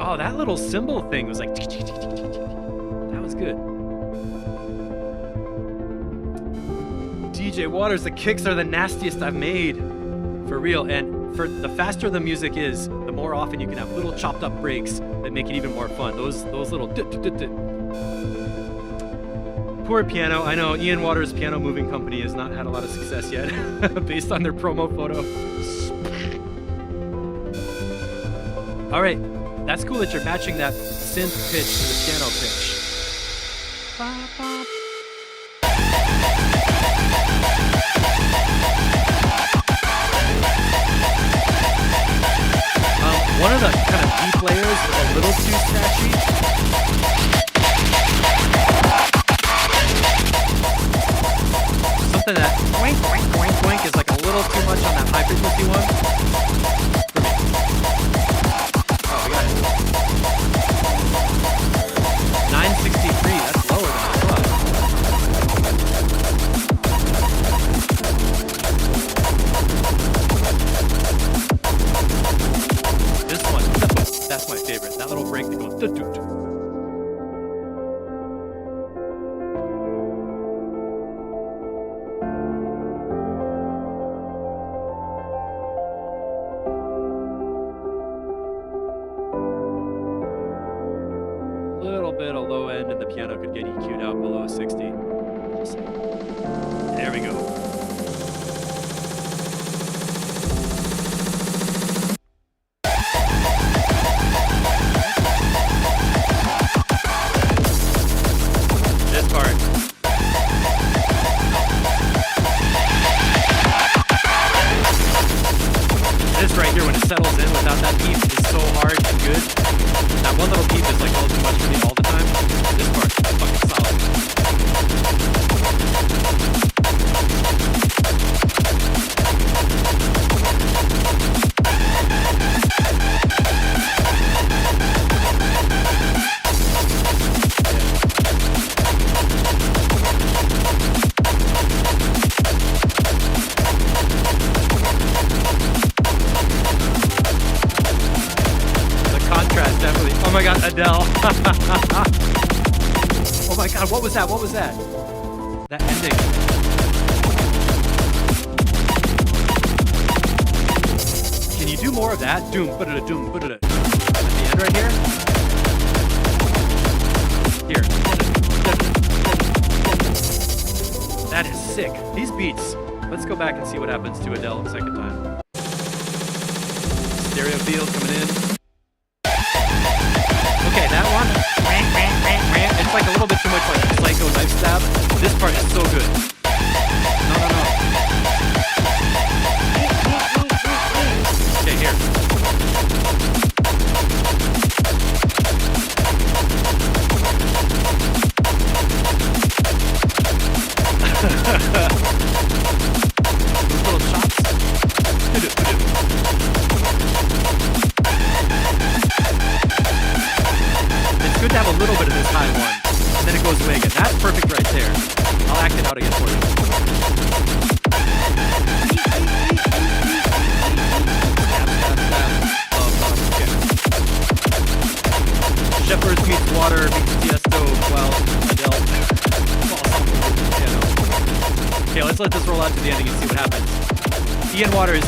Oh, that little cymbal thing was like, that was good. DJ Waters, the kicks are the nastiest I've made. For real. And for the faster the music is, the more often you can have little chopped up breaks that make it even more fun. Those little Poor piano. I know Ian Waters' piano moving company has not had a lot of success yet based on their promo photo. All right. That's cool that you're matching that synth pitch to the piano pitch. Ba, ba. One of the kind of deep layers is a little too scratchy. Something that boink, boink, boink, boink is like a little too much on that high frequency one. Oh, we got it. 963, that's lower than I thought. This one, that's my favorite. That little break that goes doo-doo-doo. Little bit of low end and the piano could get EQ'd out below 60. There we go. Settles in without that beat is so hard and good. That one little beat is like all too much for me all the time. This part is fucking solid. Oh my god, Adele. Oh my god, what was that? What was that? That ending. Can you do more of that? Doom, ba-da-da, doom, ba-da-da. At the end right here? Here. That is sick. These beats. Let's go back and see what happens to Adele the second time. Stereo field coming in. That one, it's like a little bit too much like Psycho knife stab. This part is so good. No. Okay, here. Okay, let's let this roll out to the ending and see what happens. Ian Waters,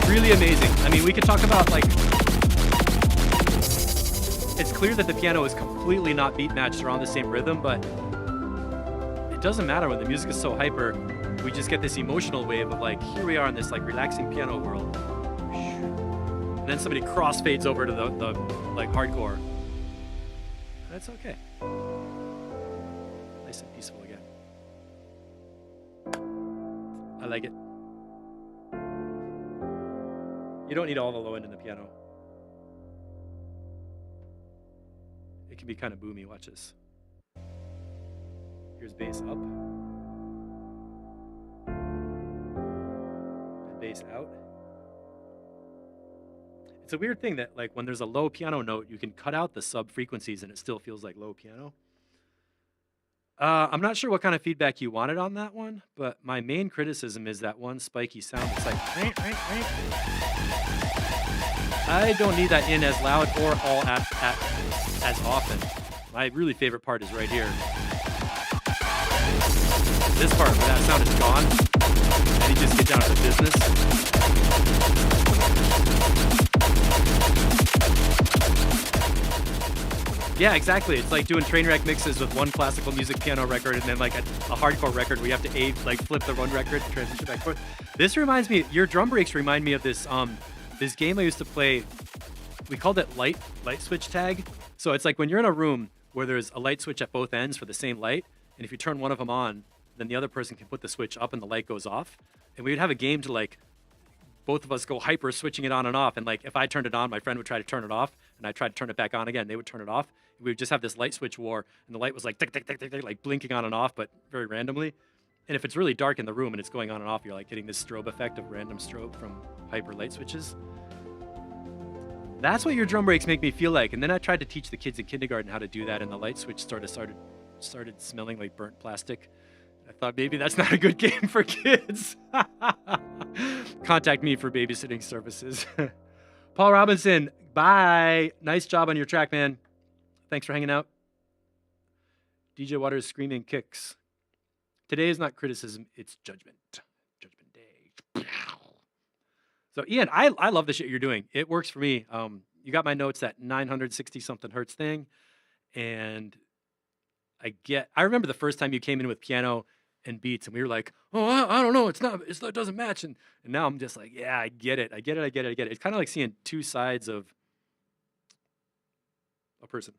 really amazing. I mean, we could talk about like, it's clear that the piano is completely not beat matched or on the same rhythm, but it doesn't matter when the music is so hyper. We just get this emotional wave of like, here we are in this like relaxing piano world. And then somebody crossfades over to the like hardcore. That's okay. Nice and peaceful again. I like it. You don't need all the low end in the piano. It can be kind of boomy. Watch this. Here's bass up. And bass out. It's a weird thing that like when there's a low piano note, you can cut out the sub frequencies and it still feels like low piano. I'm not sure what kind of feedback you wanted on that one, but my main criticism is that one spiky sound. It's like, I don't need that in as loud or all as often. My really favorite part is right here. This part where that sound is gone, and you just get down to business. Yeah, exactly. It's like doing train wreck mixes with one classical music piano record and then like a hardcore record where you have to like flip the one record and transition back and forth. This reminds me, your drum breaks remind me of this this game I used to play. We called it light switch tag. So it's like when you're in a room where there's a light switch at both ends for the same light, and if you turn one of them on, then the other person can put the switch up and the light goes off. And we would have a game to like both of us go hyper switching it on and off. And like if I turned it on, my friend would try to turn it off, and I tried to turn it back on again. They would turn it off. We would just have this light switch war, and the light was like tick, tick, tick, tick, tick, like blinking on and off, but very randomly. And if it's really dark in the room and it's going on and off, you're like getting this strobe effect of random strobe from hyper light switches. That's what your drum breaks make me feel like. And then I tried to teach the kids in kindergarten how to do that, and the light switch started smelling like burnt plastic. I thought maybe that's not a good game for kids. Contact me for babysitting services. Paul Robinson, bye. Nice job on your track, man. Thanks for hanging out. DJ Waters screaming kicks. Today is not criticism, it's judgment. Judgment Day. So Ian, I love the shit you're doing. It works for me. You got my notes, that 960 something hertz thing. And I remember the first time you came in with piano and beats and we were like, oh, I don't know. It doesn't match. And now I'm just like, yeah, I get it. It's kind of like seeing two sides of a person.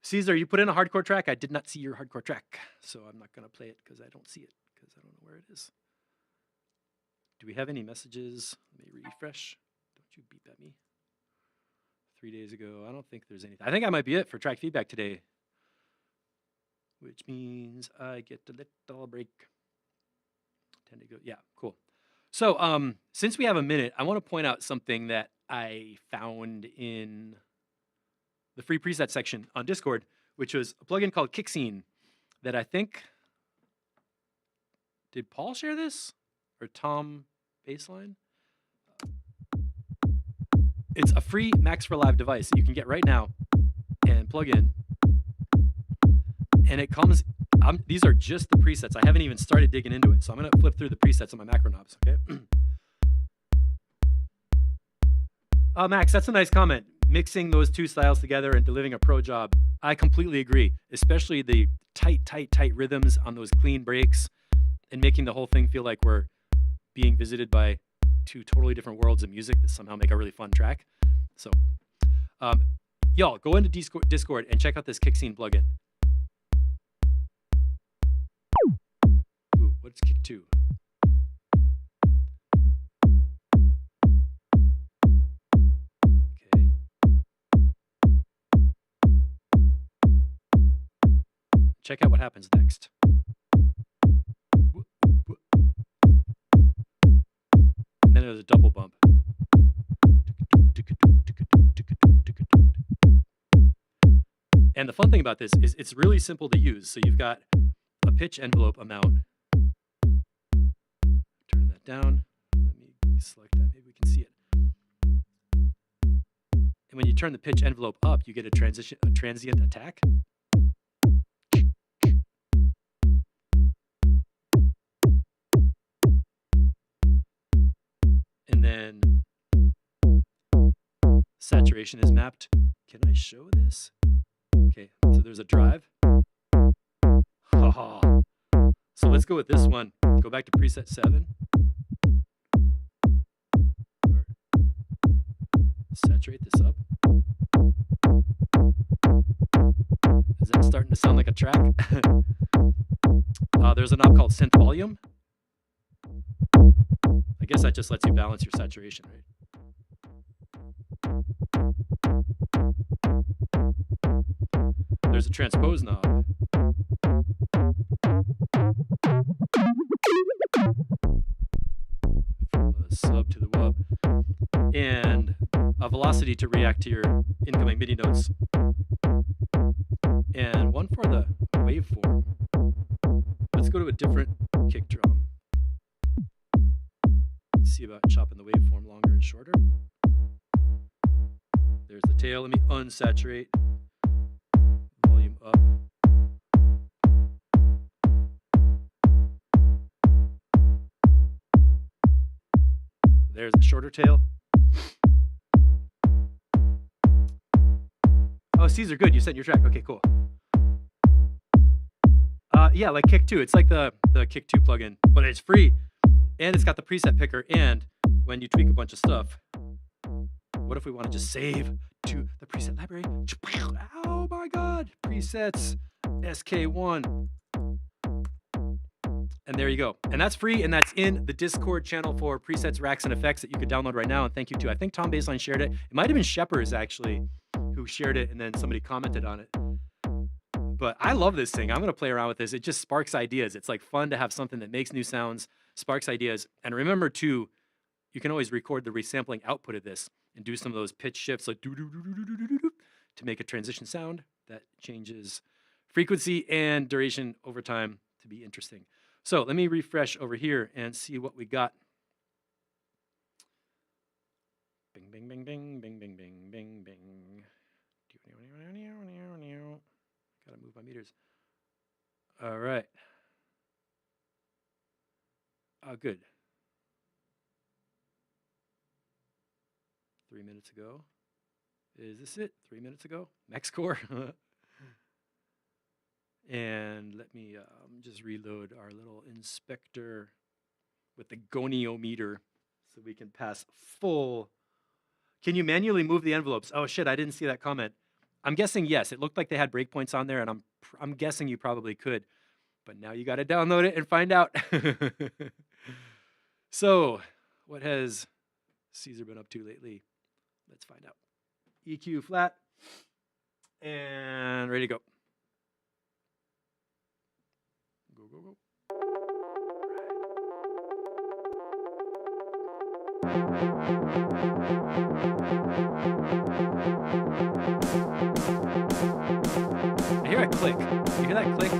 Caesar, you put in a hardcore track. I did not see your hardcore track, so I'm not going to play it because I don't see it, because I don't know where it is. Do we have any messages? Let me refresh. Don't you beep at me. 3 days ago. I don't think there's anything. I think that might be it for track feedback today, which means I get a little break. 10 to go. Yeah, cool. So since we have a minute, I want to point out something that I found in the free preset section on Discord, which was a plugin called Kickscene that I think, did Paul share this or Tom Baseline? It's a free Max for Live device that you can get right now and plug in. And it comes, these are just the presets. I haven't even started digging into it. So I'm going to flip through the presets on my macro knobs, okay? Max, that's a nice comment. Mixing those two styles together and delivering a pro job. I completely agree, especially the tight rhythms on those clean breaks and making the whole thing feel like we're being visited by two totally different worlds of music that somehow make a really fun track. So, y'all, go into Discord and check out this Kickscene plugin. Ooh, what's Kick 2? Check out what happens next. And then there's a double bump. And the fun thing about this is it's really simple to use. So you've got a pitch envelope amount. Turn that down. Let me select that. Maybe we can see it. And when you turn the pitch envelope up, you get a transient attack. saturation is mapped. Can I show this? Okay, so there's a drive. Haha. So let's go with this one. Go back to preset 7. Or saturate this up. Is that starting to sound like a track? There's a knob called synth volume. I guess that just lets you balance your saturation, right? There's a transpose knob. From the sub to the wub. And a velocity to react to your incoming MIDI notes. And one for the waveform. Let's go to a different kick drum. Let's see about chopping the waveform longer and shorter. There's the tail. Let me unsaturate. Volume up. There's the shorter tail. Oh, C's are good. You sent your track. Okay, cool. Yeah, like Kick 2. It's like the Kick 2 plugin, but it's free. And it's got the preset picker. And when you tweak a bunch of stuff, what if we want to just save to the preset library? Oh my God. Presets, SK1. And there you go. And that's free, and that's in the Discord channel for presets, racks, and effects that you could download right now. And thank you to, I think Tom Baseline shared it. It might have been Shepers, actually, who shared it, and then somebody commented on it. But I love this thing. I'm going to play around with this. It just sparks ideas. It's like fun to have something that makes new sounds, sparks ideas. And remember, too, you can always record the resampling output of this and do some of those pitch shifts like do-do-do-do-do-do-do to make a transition sound that changes frequency and duration over time to be interesting. So let me refresh over here and see what we got. Bing, bing, bing, bing, bing, bing, bing, bing, bing. Gotta move my meters. All right. Oh, good. 3 minutes ago. Is this it? 3 minutes ago? MexCore. And let me just reload our little inspector with the goniometer so we can pass full. Can you manually move the envelopes? Oh shit, I didn't see that comment. I'm guessing yes. It looked like they had breakpoints on there, and I'm guessing you probably could. But now you got to download it and find out. So, what has Caesar been up to lately? Let's find out. EQ flat, and ready to go. Go, go, go. I hear a click. You hear that click?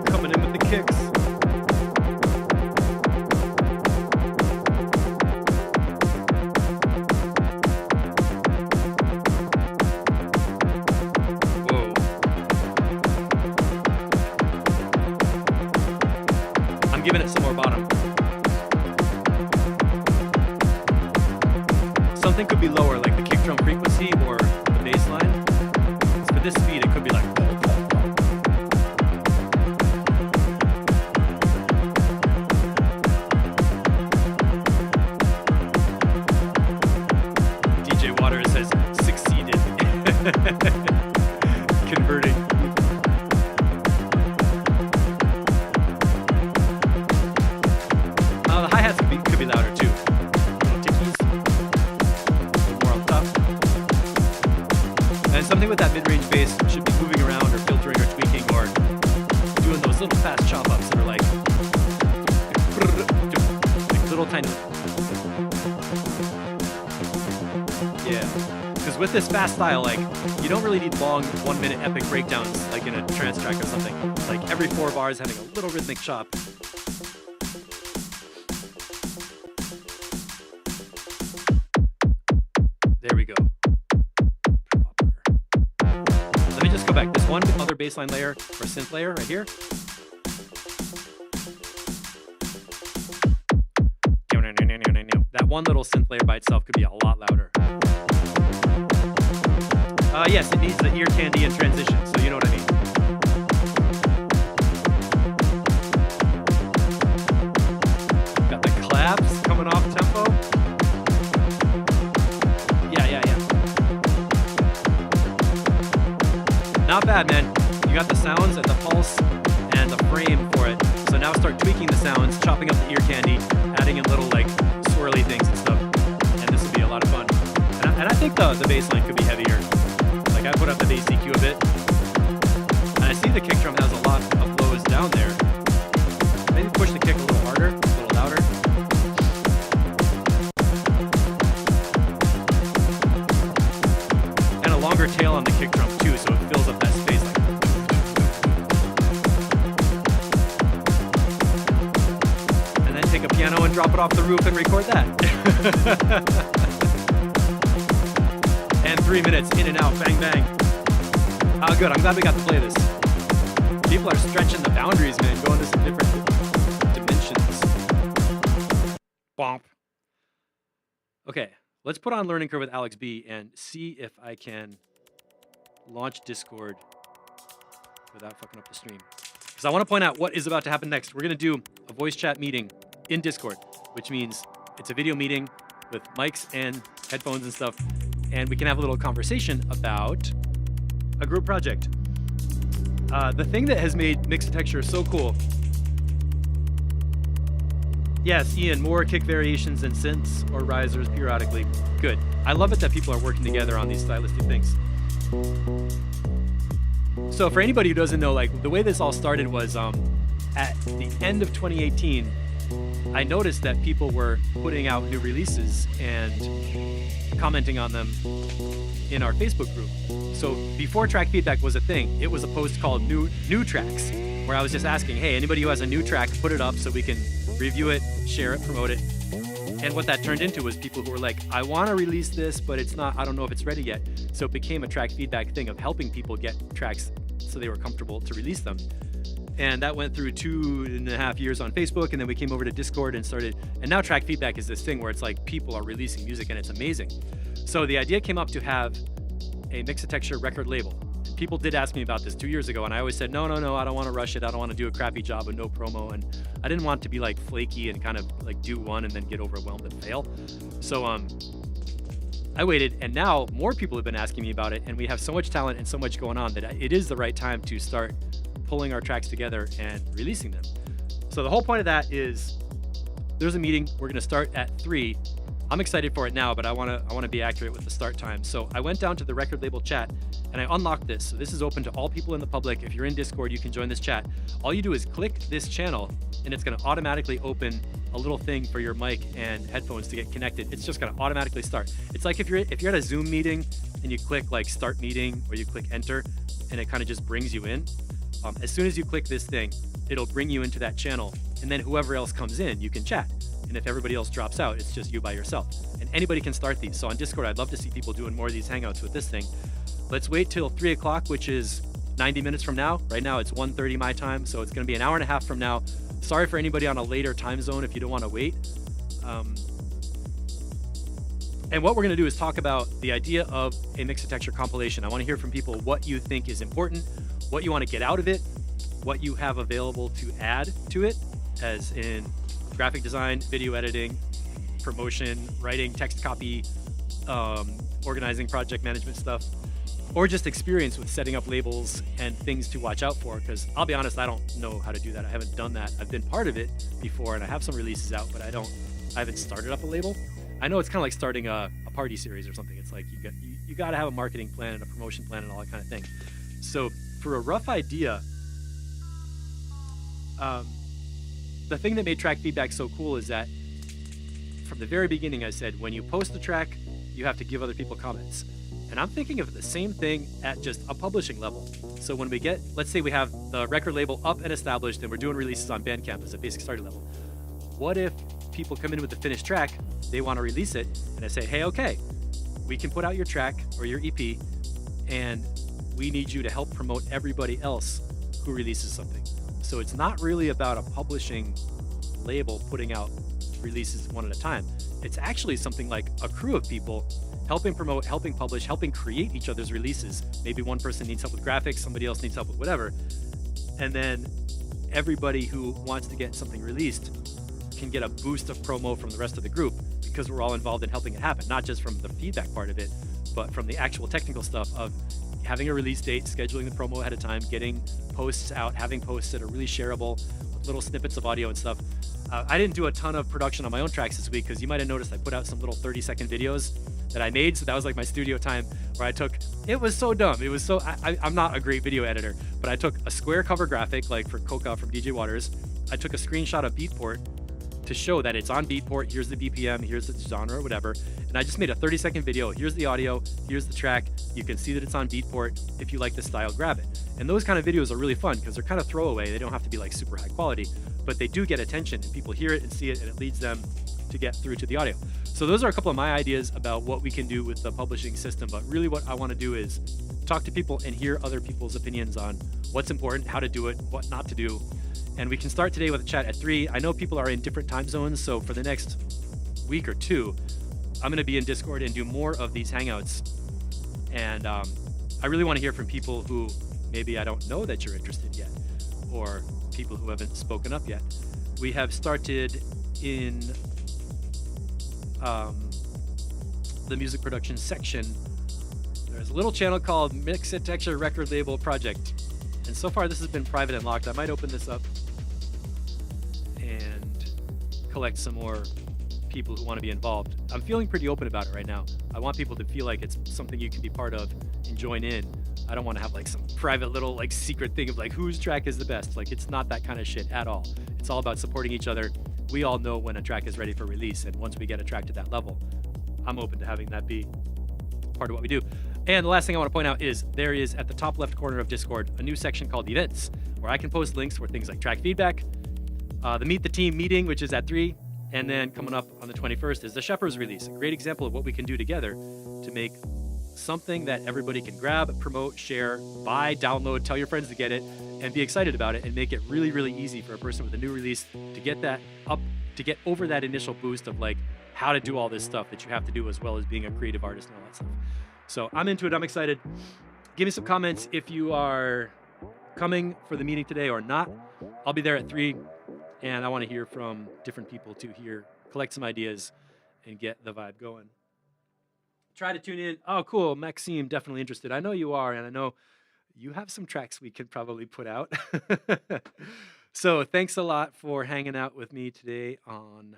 Coming in with the kicks. Whoa. I'm giving it some more bottom. Something could be lower, like the kick drum frequency or the bass line. For this speed, it could be like. DJ Waters has succeeded converting. The hi-hats could be louder too. And something with that mid-range bass should be moving around or filtering or tweaking or doing those little fast chop-ups that are like little tiny. Yeah, because with this fast style, like you don't really need long 1 minute epic breakdowns like in a trance track or something. Like every 4 bars having a little rhythmic chop. There we go. Let me just go back. This one other bassline layer or synth layer right here. that one little synth layer by itself could be a lot louder. Yes, it needs the ear candy and transition, so you know what I mean. Got the claps coming off tempo. Yeah. Not bad, man. You got the sounds and the pulse and the frame for it. So now start tweaking the sounds, chopping up the ear candy, adding in little like swirly things and stuff. And this will be a lot of fun. And I think the bass line could be heavier. Like I put up the bass EQ a bit. And I see the kick drum has a lot of lows down there. Maybe push the kick a little harder, a little louder. And a longer tail on the kick drum too, so it fills up that space like. And then take a piano and drop it off the roof and record that. And 3 minutes in and out, bang bang. Oh good, I'm glad we got to play this. People are stretching the boundaries, man, going to some different dimensions. Bomp. Okay, let's put on Learning Curve with Alex B and see if I can launch Discord without fucking up the stream. Because I want to point out what is about to happen next. We're going to do a voice chat meeting in Discord, which means it's a video meeting with mics and headphones and stuff. And we can have a little conversation about a group project. The thing that has made Mixotexture so cool. Yes, Ian, more kick variations and synths or risers periodically. Good. I love it that people are working together on these stylistic things. So for anybody who doesn't know, like the way this all started was at the end of 2018, I noticed that people were putting out new releases and commenting on them in our Facebook group. So before track feedback was a thing, it was a post called new tracks, where I was just asking, hey, anybody who has a new track, put it up so we can review it, share it, promote it. And what that turned into was people who were like, I want to release this, but it's not, I don't know if it's ready yet. So it became a track feedback thing of helping people get tracks so they were comfortable to release them. And that went through 2.5 years on Facebook, and then we came over to Discord and started, and now track feedback is this thing where it's like people are releasing music and it's amazing. So the idea came up to have a Mixotexture record label. People did ask me about this 2 years ago, and I always said, no, I don't want to rush it. I don't want to do a crappy job with no promo, and I didn't want to be like flaky and kind of like do one and then get overwhelmed and fail. So I waited, and now more people have been asking me about it, and we have so much talent and so much going on that it is the right time to start pulling our tracks together and releasing them. So the whole point of that is there's a meeting. We're going to start at 3. I'm excited for it now, but I want to be accurate with the start time. So I went down to the record label chat and I unlocked this. So this is open to all people in the public. If you're in Discord, you can join this chat. All you do is click this channel and it's going to automatically open a little thing for your mic and headphones to get connected. It's just going to automatically start. It's like if you're at a Zoom meeting and you click like start meeting or you click enter and it kind of just brings you in. As soon as you click this thing, it'll bring you into that channel, and then whoever else comes in, you can chat. And if everybody else drops out, it's just you by yourself. And anybody can start these. So on Discord, I'd love to see people doing more of these hangouts with this thing. Let's wait till 3 o'clock, which is 90 minutes from now. Right now, it's 1:30 my time, so it's going to be an hour and a half from now. Sorry for anybody on a later time zone if you don't want to wait. And what we're going to do is talk about the idea of a Mixotexture compilation. I want to hear from people what you think is important, what you want to get out of it, what you have available to add to it, as in graphic design, video editing, promotion, writing, text copy, organizing, project management stuff, or just experience with setting up labels and things to watch out for. Because I'll be honest, I don't know how to do that. I haven't done that. I've been part of it before, and I have some releases out, but I haven't started up a label. I know it's kind of like starting a party series or something. It's like you got to have a marketing plan and a promotion plan and all that kind of thing. So for a rough idea, the thing that made track feedback so cool is that from the very beginning, I said, when you post a track, you have to give other people comments. And I'm thinking of the same thing at just a publishing level. So when we get, let's say we have the record label up and established and we're doing releases on Bandcamp as a basic starting level. What if people come in with the finished track, they want to release it, and I say, hey, okay, we can put out your track or your EP, and we need you to help promote everybody else who releases something. So it's not really about a publishing label putting out releases one at a time. It's actually something like a crew of people helping promote, helping publish, helping create each other's releases. Maybe one person needs help with graphics, somebody else needs help with whatever. And then everybody who wants to get something released can get a boost of promo from the rest of the group because we're all involved in helping it happen, not just from the feedback part of it, but from the actual technical stuff of having a release date, scheduling the promo ahead of time, getting posts out, having posts that are really shareable, with little snippets of audio and stuff. I didn't do a ton of production on my own tracks this week because you might have noticed I put out some little 30-second videos that I made. So that was like my studio time where I took, it was so dumb. It was so, I'm not a great video editor, but I took a square cover graphic like for Coca from DJ Waters. I took a screenshot of Beatport to show that it's on Beatport. Here's the BPM, here's the genre or whatever. And I just made a 30-second video. Here's the audio, here's the track. You can see that it's on Beatport. If you like the style, grab it. And those kind of videos are really fun because they're kind of throwaway. They don't have to be like super high quality, but they do get attention and people hear it and see it and it leads them to get through to the audio. So those are a couple of my ideas about what we can do with the publishing system. But really what I want to do is talk to people and hear other people's opinions on what's important, how to do it, what not to do. And we can start today with a chat at 3. I know people are in different time zones, so for the next week or two, I'm going to be in Discord and do more of these hangouts. And I really want to hear from people who maybe I don't know that you're interested yet, or people who haven't spoken up yet. We have started in the music production section. There's a little channel called Mix It Texture Record Label Project. And so far this has been private and locked. I might open this up and collect some more people who want to be involved. I'm feeling pretty open about it right now. I want people to feel like it's something you can be part of and join in. I don't want to have like some private little like secret thing of like whose track is the best. Like it's not that kind of shit at all. It's all about supporting each other. We all know when a track is ready for release, and once we get a track to that level, I'm open to having that be part of what we do. And the last thing I want to point out is there is at the top left corner of Discord a new section called Events, where I can post links for things like track feedback, the Meet the Team meeting, which is at 3, and then coming up on the 21st is the Shepherd's release, a great example of what we can do together to make something that everybody can grab, promote, share, buy, download, tell your friends to get it, and be excited about it, and make it really, really easy for a person with a new release to get that up, to get over that initial boost of like how to do all this stuff that you have to do, as well as being a creative artist and all that stuff. So I'm into it. I'm excited. Give me some comments if you are coming for the meeting today or not. I'll be there at 3, and I want to hear from different people to collect some ideas and get the vibe going. Try to tune in. Oh, cool. Maxime, definitely interested. I know you are, and I know you have some tracks we could probably put out. So thanks a lot for hanging out with me today on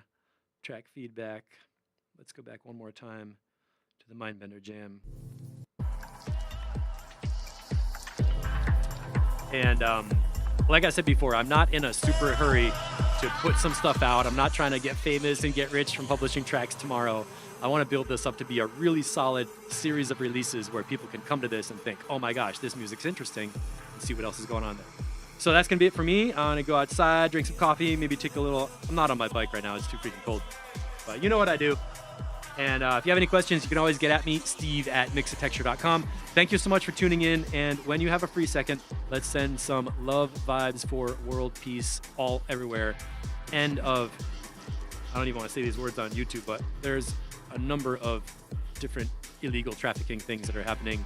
track feedback. Let's go back one more time to the Mindbender Jam. And like I said before, I'm not in a super hurry to put some stuff out. I'm not trying to get famous and get rich from publishing tracks tomorrow. I want to build this up to be a really solid series of releases where people can come to this and think, oh my gosh, this music's interesting, and see what else is going on there. So that's going to be it for me. I'm going to go outside, drink some coffee, maybe take a little... I'm not on my bike right now. It's too freaking cold. But you know what I do. And if you have any questions, you can always get at me, steve@mixitexture.com. Thank you so much for tuning in. And when you have a free second, let's send some love vibes for world peace all everywhere. End of... I don't even want to say these words on YouTube, but there's a number of different illegal trafficking things that are happening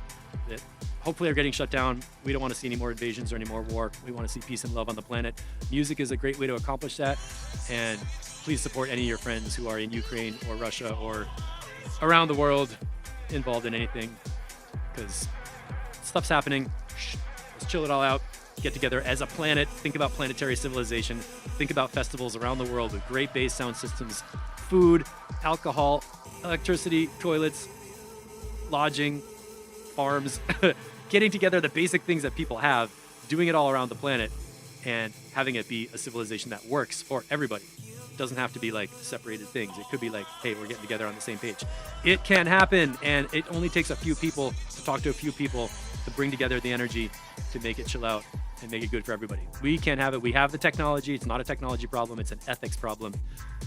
that hopefully are getting shut down. We don't want to see any more invasions or any more war. We want to see peace and love on the planet. Music is a great way to accomplish that. And please support any of your friends who are in Ukraine or Russia or around the world involved in anything, because stuff's happening. Let's chill it all out. Get together as a planet. Think about planetary civilization. Think about festivals around the world with great bass sound systems, food, alcohol, electricity, toilets, lodging, farms, getting together the basic things that people have, doing it all around the planet, and having it be a civilization that works for everybody. It doesn't have to be like separated things. It could be like, hey, we're getting together on the same page. It can happen, and it only takes a few people to talk to a few people to bring together the energy to make it chill out and make it good for everybody. We can have it. We have the technology. It's not a technology problem. It's an ethics problem.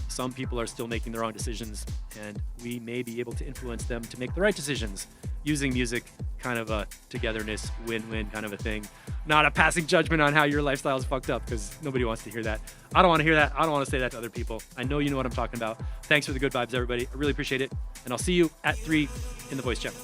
Some people are still making the wrong decisions, and we may be able to influence them to make the right decisions using music, kind of a togetherness, win-win kind of a thing. not a passing judgment on how your lifestyle is fucked up, because nobody wants to hear that. I don't want to hear that. I don't want to say that to other people. I know you know what I'm talking about. Thanks for the good vibes, everybody. I really appreciate it. And I'll see you at 3 in the voice channel.